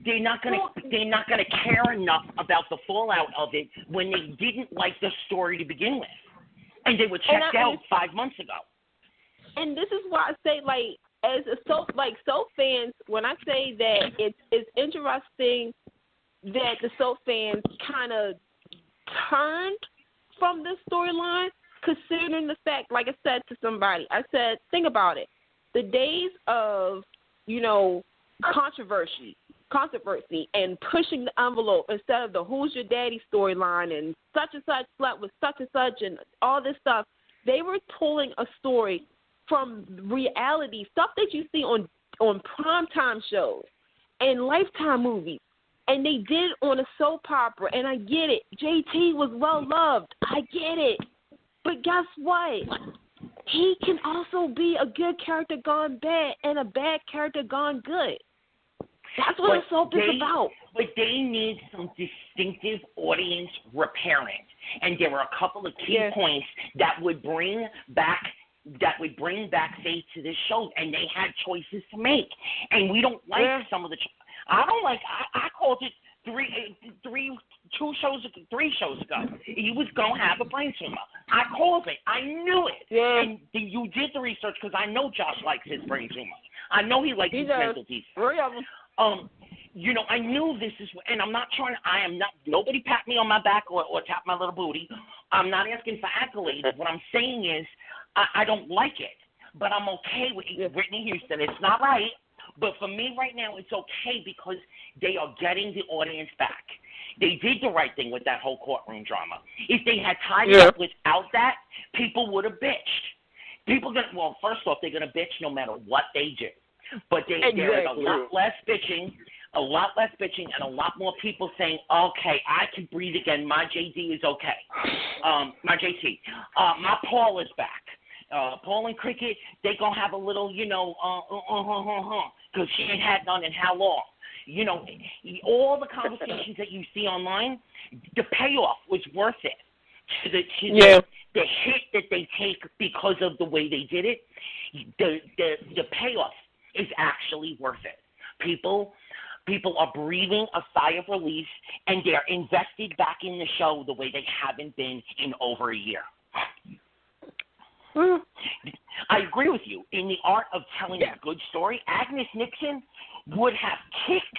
They're not going to care enough about the fallout of it when they didn't like the story to begin with, and they were checked out 5 months ago. And this is why I say, like, as a soap fans, when I say that it's interesting that the soap fans kind of turned from this storyline, considering the fact, like I said to somebody, I said, think about it. The days of, controversy and pushing the envelope instead of the who's your daddy storyline and such slept with such and such and all this stuff, they were pulling a story from reality, stuff that you see on primetime shows and Lifetime movies. And they did it on a soap opera, and I get it. JT was well-loved. I get it. But guess what? He can also be a good character gone bad and a bad character gone good. That's what a soap is about. But they need some distinctive audience repairing. And there were a couple of key points that would bring back faith to this show, and they had choices to make. And we don't like some of the I don't like. I called it 3 shows ago. He was gonna have a brain tumor. I called it. I knew it. Yeah. And you did the research because I know Josh likes his brain tumor. I know he likes his mental defects. 3 of them. I knew this is, and I'm not trying. Nobody pat me on my back or tap my little booty. I'm not asking for accolades. What I'm saying is, I don't like it, but I'm okay with Whitney Houston. It's not right. But for me right now, it's okay because they are getting the audience back. They did the right thing with that whole courtroom drama. If they had tied it up without that, people would have bitched. First off, they're going to bitch no matter what they do. But there is a lot less bitching, and a lot more people saying, okay, I can breathe again. My JD is okay. My JT. My Paul is back. Paul and Cricket, they going to have a little, because she ain't had none in how long. All the conversations that you see online, the payoff was worth it. The hit that they take because of the way they did it, the payoff is actually worth it. People are breathing a sigh of relief, and they're invested back in the show the way they haven't been in over a year. I agree with you. In the art of telling a good story, Agnes Nixon would have kicked.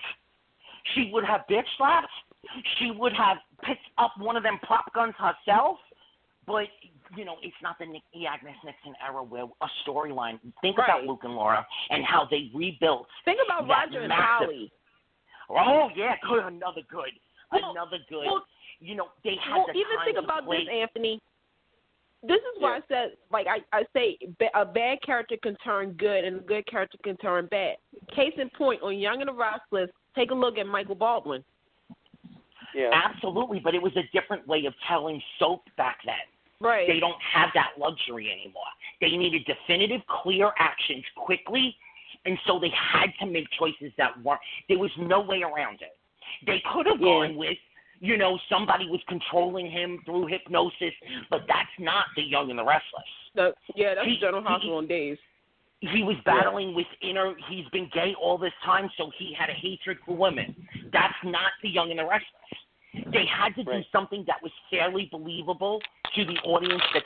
She would have bitch slapped. She would have picked up one of them prop guns herself. But, it's not the Agnes Nixon era where a storyline. Think about Luke and Laura and how they rebuilt. Think about Roger and Holly. Oh, yeah, good. Another good. Well, they had the even time think to about play. this, Anthony. This is why I said, I say a bad character can turn good and a good character can turn bad. Case in point, on Young and the Restless, take a look at Michael Baldwin. Yeah. Absolutely, but it was a different way of telling soap back then. Right. They don't have that luxury anymore. They needed definitive, clear actions quickly, and so they had to make choices that weren't. There was no way around it. They could have gone with, somebody was controlling him through hypnosis, but that's not the Young and the Restless. That's General Hospital on days. He was battling with he's been gay all this time, so he had a hatred for women. That's not the Young and the Restless. They had to do something that was fairly believable to the audience that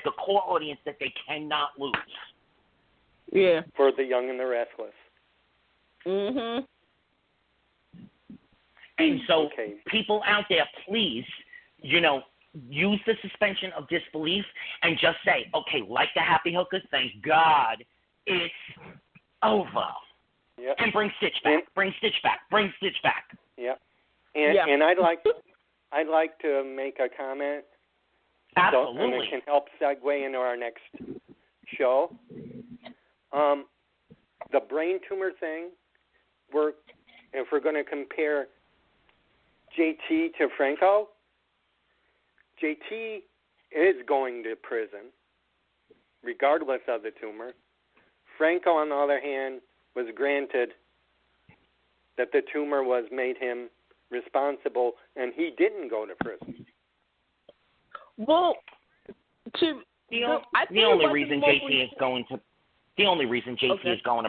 the core audience that they cannot lose. Yeah. For the Young and the Restless. Mhm. And so, people out there, please, use the suspension of disbelief and just say, okay, like the Happy Hookers, thank God it's over. Yep. And bring Stitch back. Bring Stitch back. Yep. And I'd like to make a comment. Absolutely. And it can help segue into our next show. The brain tumor thing, if we're going to compare JT to Franco, JT is going to prison, regardless of the tumor. Franco, on the other hand, was granted that the tumor was made him responsible, and he didn't go to prison. Well, the only reason JT is going to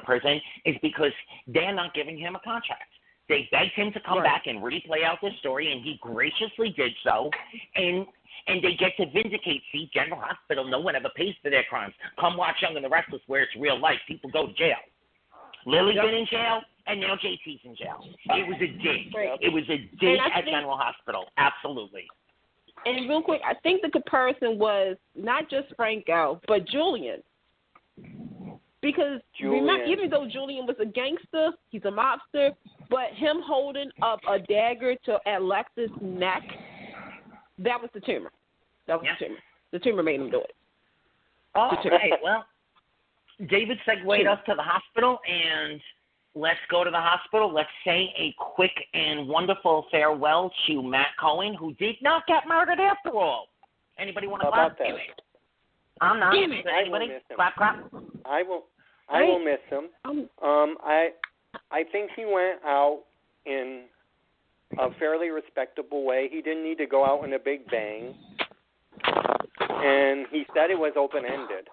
prison is because they're not giving him a contract. They begged him to come back and replay out this story, and he graciously did so. And they get to vindicate. See, General Hospital, no one ever pays for their crimes. Come watch Young and the Restless, where it's real life. People go to jail. Lily's been in jail, and now JT's in jail. It was a dig. It was a dig at General Hospital. Absolutely. And real quick, I think the comparison was not just Franco, but Julian. Because remember, even though Julian was a gangster, he's a mobster, but him holding up a dagger to Alexis' neck, that was the tumor. That was the tumor. The tumor made him do it. All right. Well, David segued us to the hospital, and let's go to the hospital. Let's say a quick and wonderful farewell to Matt Cohen, who did not get murdered after all. Anybody want to clap? I'm not. Damn it. Anybody? Clap. I will miss him. I think he went out in a fairly respectable way. He didn't need to go out in a big bang. And he said it was open-ended.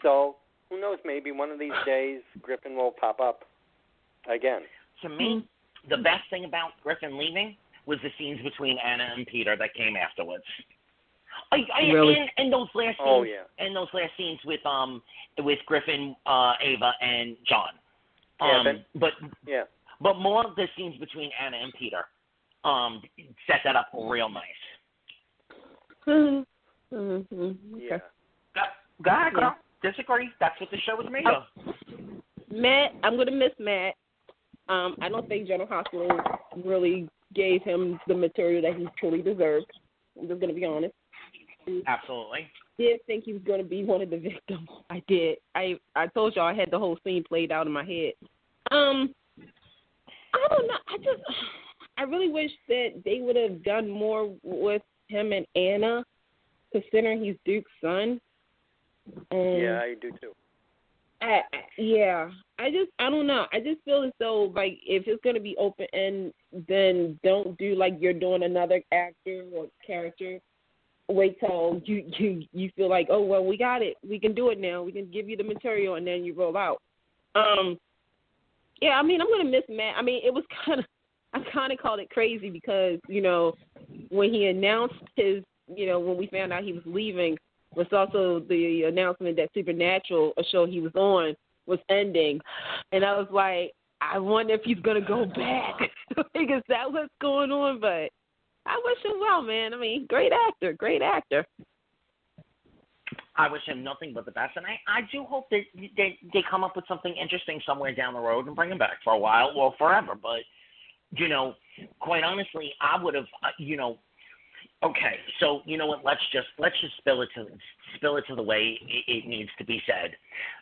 So, who knows, maybe one of these days Griffin will pop up again. To me, the best thing about Griffin leaving was the scenes between Anna and Peter that came afterwards. Really? And those last scenes, and those last scenes with Griffin, Ava, and John. But more of the scenes between Anna and Peter set that up real nice. Yeah. Go ahead, girl. Disagree. That's what the show was made of. Matt, I'm going to miss Matt. I don't think General Hospital really gave him the material that he truly deserved. I'm just going to be honest. Absolutely. I did think he was going to be one of the victims. I did. I told y'all I had the whole scene played out in my head. I don't know. I really wish that they would have done more with him and Anna, considering he's Duke's son. Yeah, I do too. I don't know. I just feel as though, like, if it's going to be open end, then don't do like you're doing another actor or character. Wait till you feel like, oh, well, we got it. We can do it now. We can give you the material, and then you roll out. Yeah, I mean, I'm going to miss Matt. I mean, it was I kind of called it crazy because, when he announced his, when we found out he was leaving, was also the announcement that Supernatural, a show he was on, was ending. And I was like, I wonder if he's going to go back. Is that what's going on? But I wish him well, man. I mean, great actor. I wish him nothing but the best. And I do hope that they come up with something interesting somewhere down the road and bring him back for a while or forever. But, quite honestly, I would have, okay, so you know what? Let's just spill it to the way it needs to be said.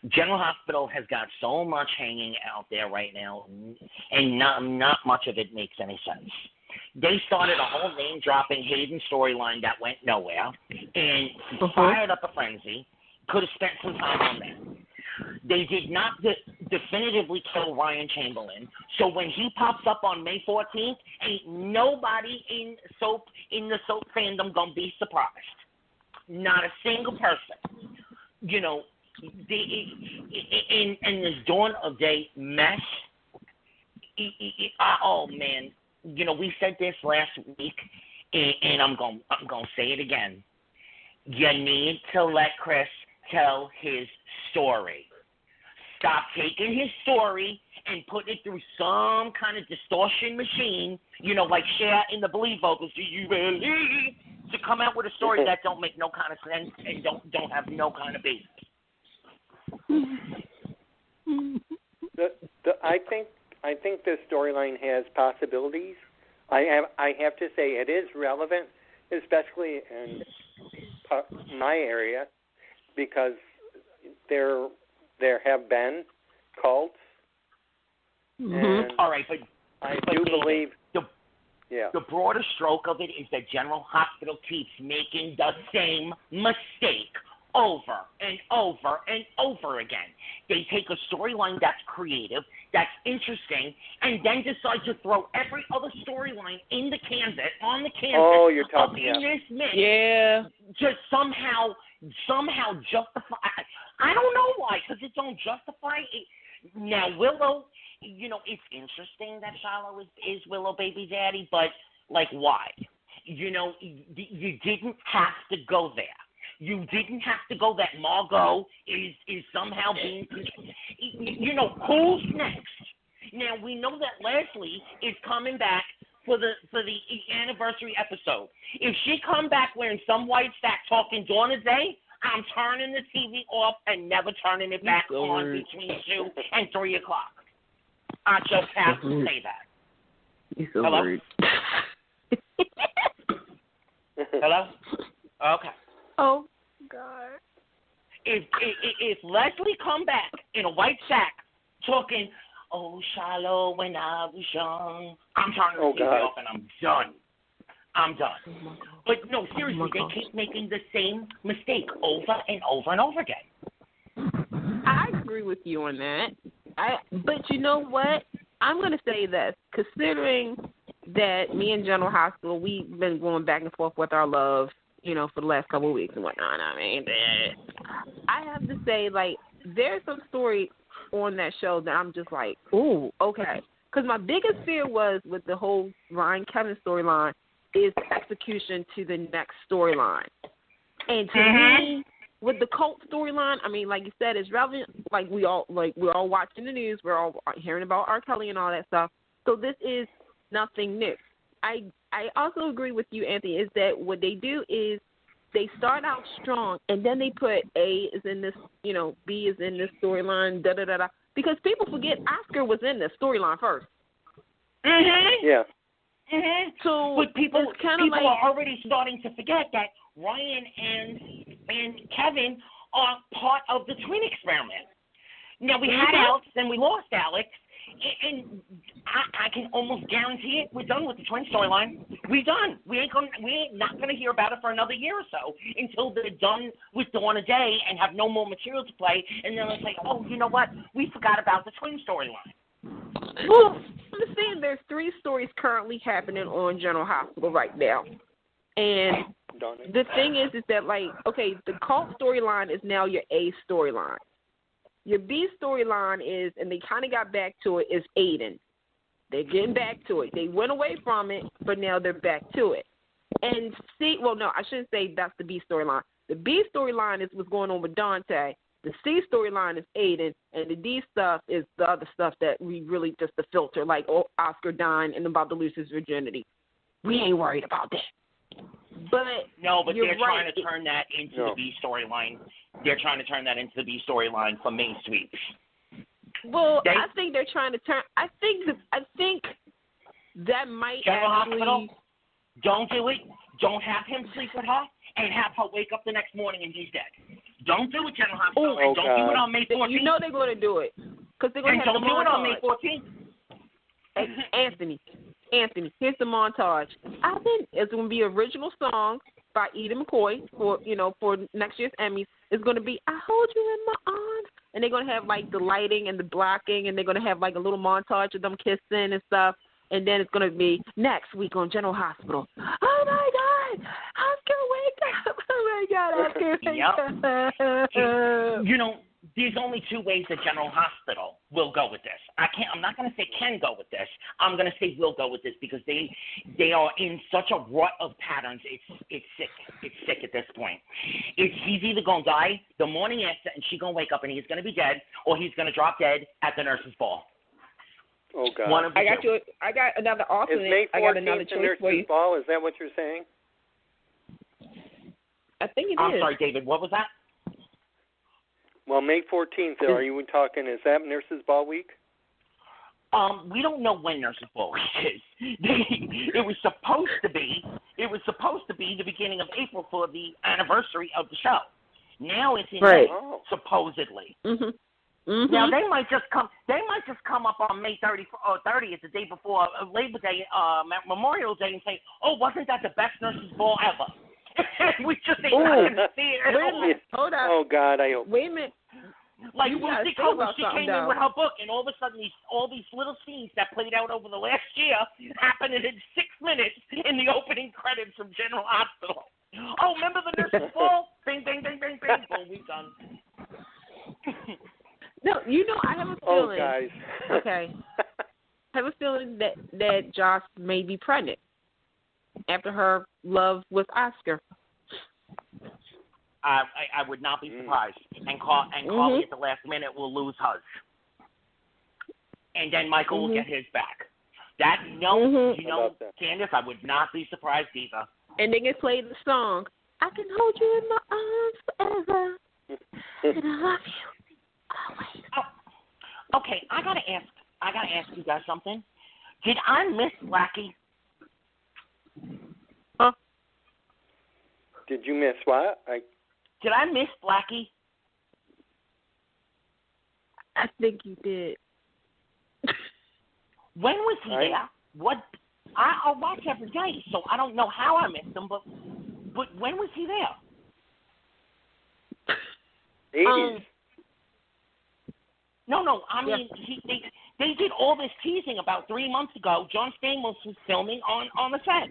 General Hospital has got so much hanging out there right now, and not much of it makes any sense. They started a whole name-dropping Hayden storyline that went nowhere, and fired up a frenzy. Could have spent some time on that. They did not definitively kill Ryan Chamberlain, so when he pops up on May 14th, ain't nobody in the soap fandom gonna be surprised. Not a single person. In this dawn of day mess. Oh man, we said this last week, and I'm gonna say it again. You need to let Chris tell his story. Stop taking his story and putting it through some kind of distortion machine, like Cher in the Believe vocals. Do you believe? To come out with a story that don't make no kind of sense and don't have no kind of basis. I think this storyline has possibilities. I have to say it is relevant, especially in my area, because there have been cults. And all right, but I do believe the broader stroke of it is that General Hospital keeps making the same mistake over and over and over again. They take a storyline that's creative, that's interesting, and then decide to throw every other storyline on the canvas. Oh, you're talking in this mix. Yeah. Just somehow justify. I don't know why, because it don't justify it. Now Willow it's interesting that Shiloh is Willow baby daddy, but, like, why? You didn't have to go there. You didn't have to go that Margot is somehow being, who's next? Now, we know that Leslie is coming back for the anniversary episode. If she come back wearing some white sack talking during the day, I'm turning the TV off and never turning it back on between 2 and 3 o'clock. I just have to say that. You're so Hello? rude. Hello? Okay. Oh, God. If Leslie come back in a white sack talking, oh, Shiloh, when I was young, I'm turning the TV off and I'm done. But no, seriously, they keep making the same mistake over and over and over again. I agree with you on that. But you know what? I'm going to say this. Considering that me and General Hospital, we've been going back and forth with our love, for the last couple of weeks and whatnot. I mean, I have to say, like, there's some story on that show that I'm just like, ooh, okay. Because my biggest fear was with the whole Ryan Kevin storyline is the execution to the next storyline. And to me, with the cult storyline, I mean, like you said, it's relevant. We're all watching the news. We're all hearing about R. Kelly and all that stuff. So this is nothing new. I also agree with you, Anthony, is that what they do is they start out strong, and then they put A is in this, B is in this storyline, da-da-da-da. Because people forget Oscar was in this storyline first. Yeah. So, but people are already starting to forget that Ryan and Kevin are part of the twin experiment. Now, we had Alex, then we lost Alex, and I can almost guarantee it. We're done with the twin storyline. We're done. We ain't not going to hear about it for another year or so until they're done with Dawn of Day and have no more material to play, and then they'll say, oh, you know what? We forgot about the twin storyline. Well, understand there's 3 stories currently happening on General Hospital right now. And the thing is that, like, okay, the cult storyline is now your A storyline. Your B storyline is, and they kind of got back to it, is Aiden. They're getting back to it. They went away from it, but now they're back to it. And C, well, no, I shouldn't say that's the B storyline. The B storyline is what's going on with Dante. The C storyline is Aiden, and the D stuff is the other stuff that we really just the filter, like Oscar dying and about to lose his virginity. We ain't worried about that. But they're trying to turn that into the B storyline. They're trying to turn that into the B storyline for Main Street. Well, I think they're trying to turn. I think that might General actually. Hospital, don't do it. Don't have him sleep with her and have her wake up the next morning and he's dead. Don't do it, General Hospital, and don't do it on May 14th. You know they're going to do it because they're going to have the montage. Don't do it on May 14th. Anthony, here's the montage. I think it's going to be original song by Eden McCoy for next year's Emmys. It's going to be I Hold You in My Arms, and they're going to have like the lighting and the blocking, and they're going to have like a little montage of them kissing and stuff. And then it's going to be next week on General Hospital. Oh my God, Oscar, wake up! Oh my God, Oscar, wake up! There's only 2 ways that General Hospital will go with this. I'm not going to say can go with this. I'm going to say will go with this because they are in such a rut of patterns. It's sick. It's sick at this point. He's either going to die the morning after and she's going to wake up and he's going to be dead, or he's going to drop dead at the nurse's ball. Oh God! I got another alternate. Is May 14th I got another choice for you. Ball? Is that what you're saying? I think it is. I'm sorry, David. What was that? Well, May 14th. Are you talking? Is that Nurses Ball Week? We don't know when Nurses Ball Week is. It was supposed to be the beginning of April for the anniversary of the show. Now it's in May, supposedly. Mm-hmm. Mm-hmm. Now they might just come up on May 30th or 30th, the day before Labor Day, Memorial Day, and say, "Oh, wasn't that the best Nurses Ball ever?" We just ain't going to see it. Wait a minute. Hold on. Oh God, I hope. Wait a minute. Like Lucy Cole, she came in with her book, and all of a sudden, all these little scenes that played out over the last year happened in 6 minutes in the opening credits from General Hospital. Oh, remember the Nurses Ball? Bing, bing, bing, bing, bing. Boom, we done. No, I have a feeling. Oh, guys. Okay. I have a feeling that Joss may be pregnant after her love with Oscar. I would not be surprised. And Carly at the last minute will lose hers. And then Michael will get his back. Candice, I would not be surprised either. And they can play the song, I can hold you in my arms forever, and I love you always. Oh, okay, I gotta ask you guys something. Did I miss Blackie? Huh? Did you miss what? Did I miss Blackie? I think you did. When was he there? What? I watch every day, so I don't know how I missed him, but when was he there? 80s. No. I mean, they did all this teasing about 3 months ago. John Stamos was filming on the set.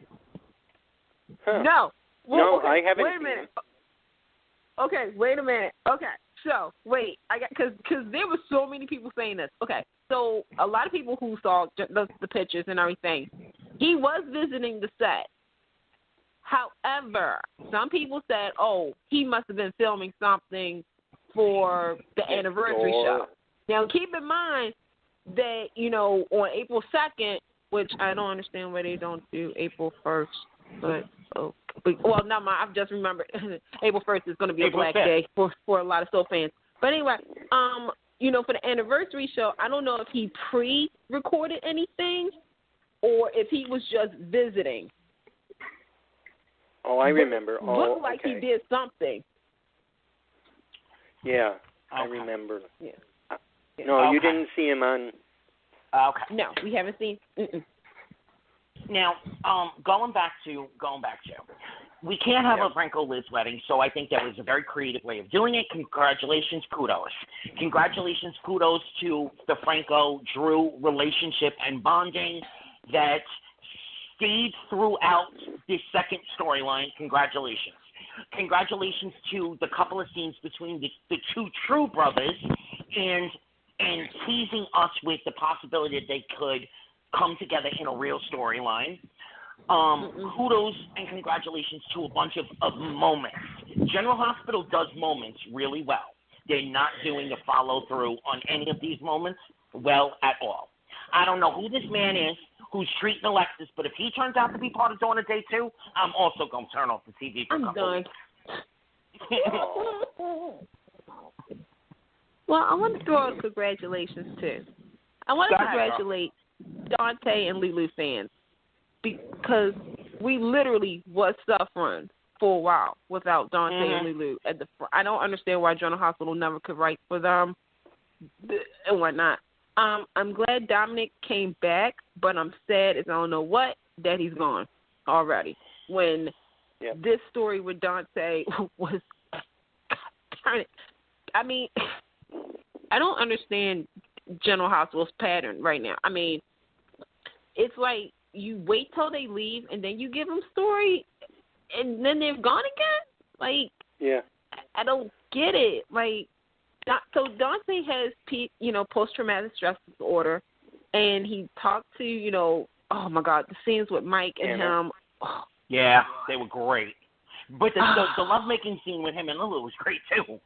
Huh. No. Well, no, okay, I haven't. Wait a minute. Okay, wait a minute. Okay, so wait, because there were so many people saying this. Okay, so a lot of people who saw the pictures and everything, he was visiting the set. However, some people said, "Oh, he must have been filming something for the anniversary show." Now, keep in mind that on April 2nd, which I don't understand why they don't do April 1st, but well, no, I've just remembered April 1st is going to be April a black 5th. day for a lot of soul fans. But anyway, for the anniversary show, I don't know if he pre-recorded anything or if he was just visiting. Oh, I remember. It looked like he did something. Yeah, I remember. Yeah. No, you didn't see him on. Okay. No, we haven't seen. Now, going back to, we can't have a Franco Liz wedding, so I think that was a very creative way of doing it. Congratulations, kudos. Congratulations, kudos to the Franco-Drew relationship and bonding that stayed throughout this second storyline. Congratulations. Congratulations to the couple of scenes between the two true brothers and teasing us with the possibility that they could come together in a real storyline. Kudos and congratulations to a bunch of moments. General Hospital does moments really well. They're not doing the follow-through on any of these moments well at all. I don't know who this man is who's treating Alexis, but if he turns out to be part of Dawn of Day 2, I'm also going to turn off the TV for a couple done. Well, I want to throw out congratulations, too. I want to congratulate Dante and Lulu fans because we literally was suffering for a while without Dante and Lulu at the front. I don't understand why General Hospital never could write for them and whatnot. I'm glad Dominic came back, but I'm sad as I don't know what that he's gone already. When this story with Dante was, I mean, I don't understand General Hospital's pattern right now. I mean, it's like you wait till they leave and then you give them story and then they're gone again. Like, I don't get it. Like, so Dante has, post-traumatic stress disorder, and he talked to, oh my God, the scenes with Mike and him. Oh. Yeah, they were great. But the lovemaking scene with him and Lulu was great too.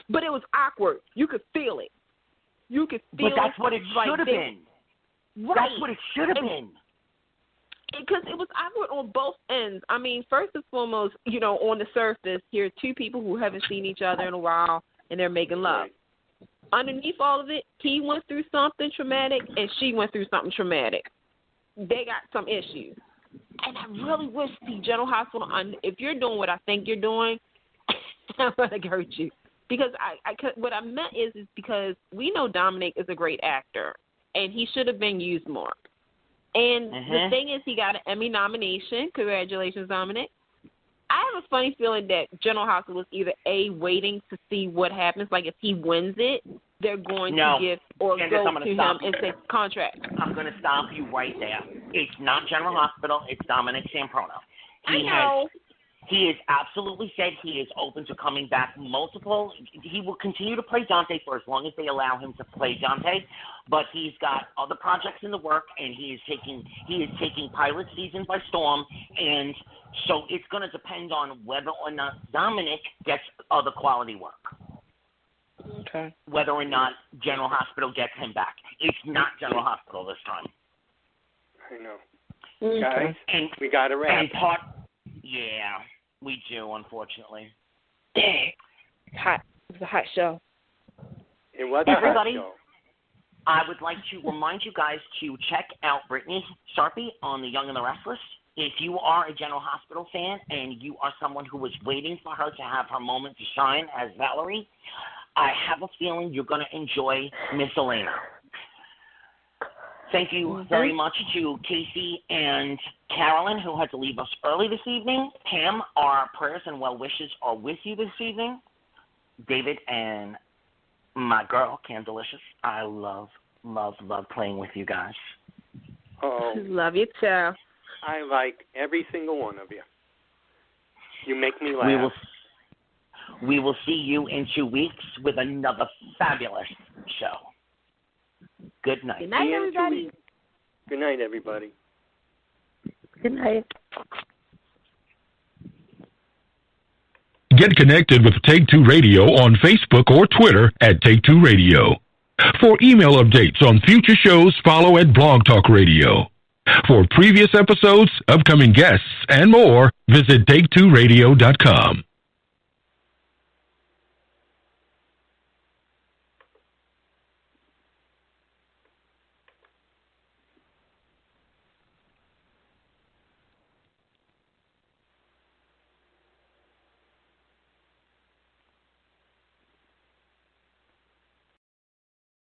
But it was awkward. You could feel it. But that's what it should have been. Right. That's what it should have been. Because it was awkward on both ends. I mean, first and foremost, on the surface, here are two people who haven't seen each other in a while, and they're making love. Right. Underneath all of it, he went through something traumatic, and she went through something traumatic. They got some issues. And I really wish the General Hospital, if you're doing what I think you're doing, I'm going to hurt you. Because what I meant is because we know Dominic is a great actor, and he should have been used more. And the thing is, he got an Emmy nomination. Congratulations, Dominic. I have a funny feeling that General Hospital is either A, waiting to see what happens, like if he wins it, they're going to give or go to him and say contract. I'm going to stop you right there. It's not General Hospital. It's Dominic Samprono. I know. He has absolutely said he is open to coming back multiple. He will continue to play Dante for as long as they allow him to play Dante, but he's got other projects in the work, and he is taking pilot season by storm, and so it's going to depend on whether or not Dominic gets other quality work. Okay. Whether or not General Hospital gets him back. It's not General Hospital this time. I know. Okay. Guys, we got to wrap. Yeah, we do, unfortunately. Dang. Hot. It was a hot show. It was Everybody, a hot show. I would like to remind you guys to check out Brytni Sarpy on The Young and the Restless. If you are a General Hospital fan and you are someone who was waiting for her to have her moment to shine as Valerie, I have a feeling you're going to enjoy Miss Elena. Thank you very much to Casey and Carolyn, who had to leave us early this evening. Pam, our prayers and well wishes are with you this evening. David and my girl, CANDICE, I love playing with you guys. Oh, love you too. I like every single one of you. You make me laugh. We will see you in 2 weeks with another fabulous show. Good night. Good night, everybody. Good night, everybody. Good night. Get connected with Take Two Radio on Facebook or Twitter at Take Two Radio. For email updates on future shows, follow at Blog Talk Radio. For previous episodes, upcoming guests, and more, visit TakeTwoRadio.com.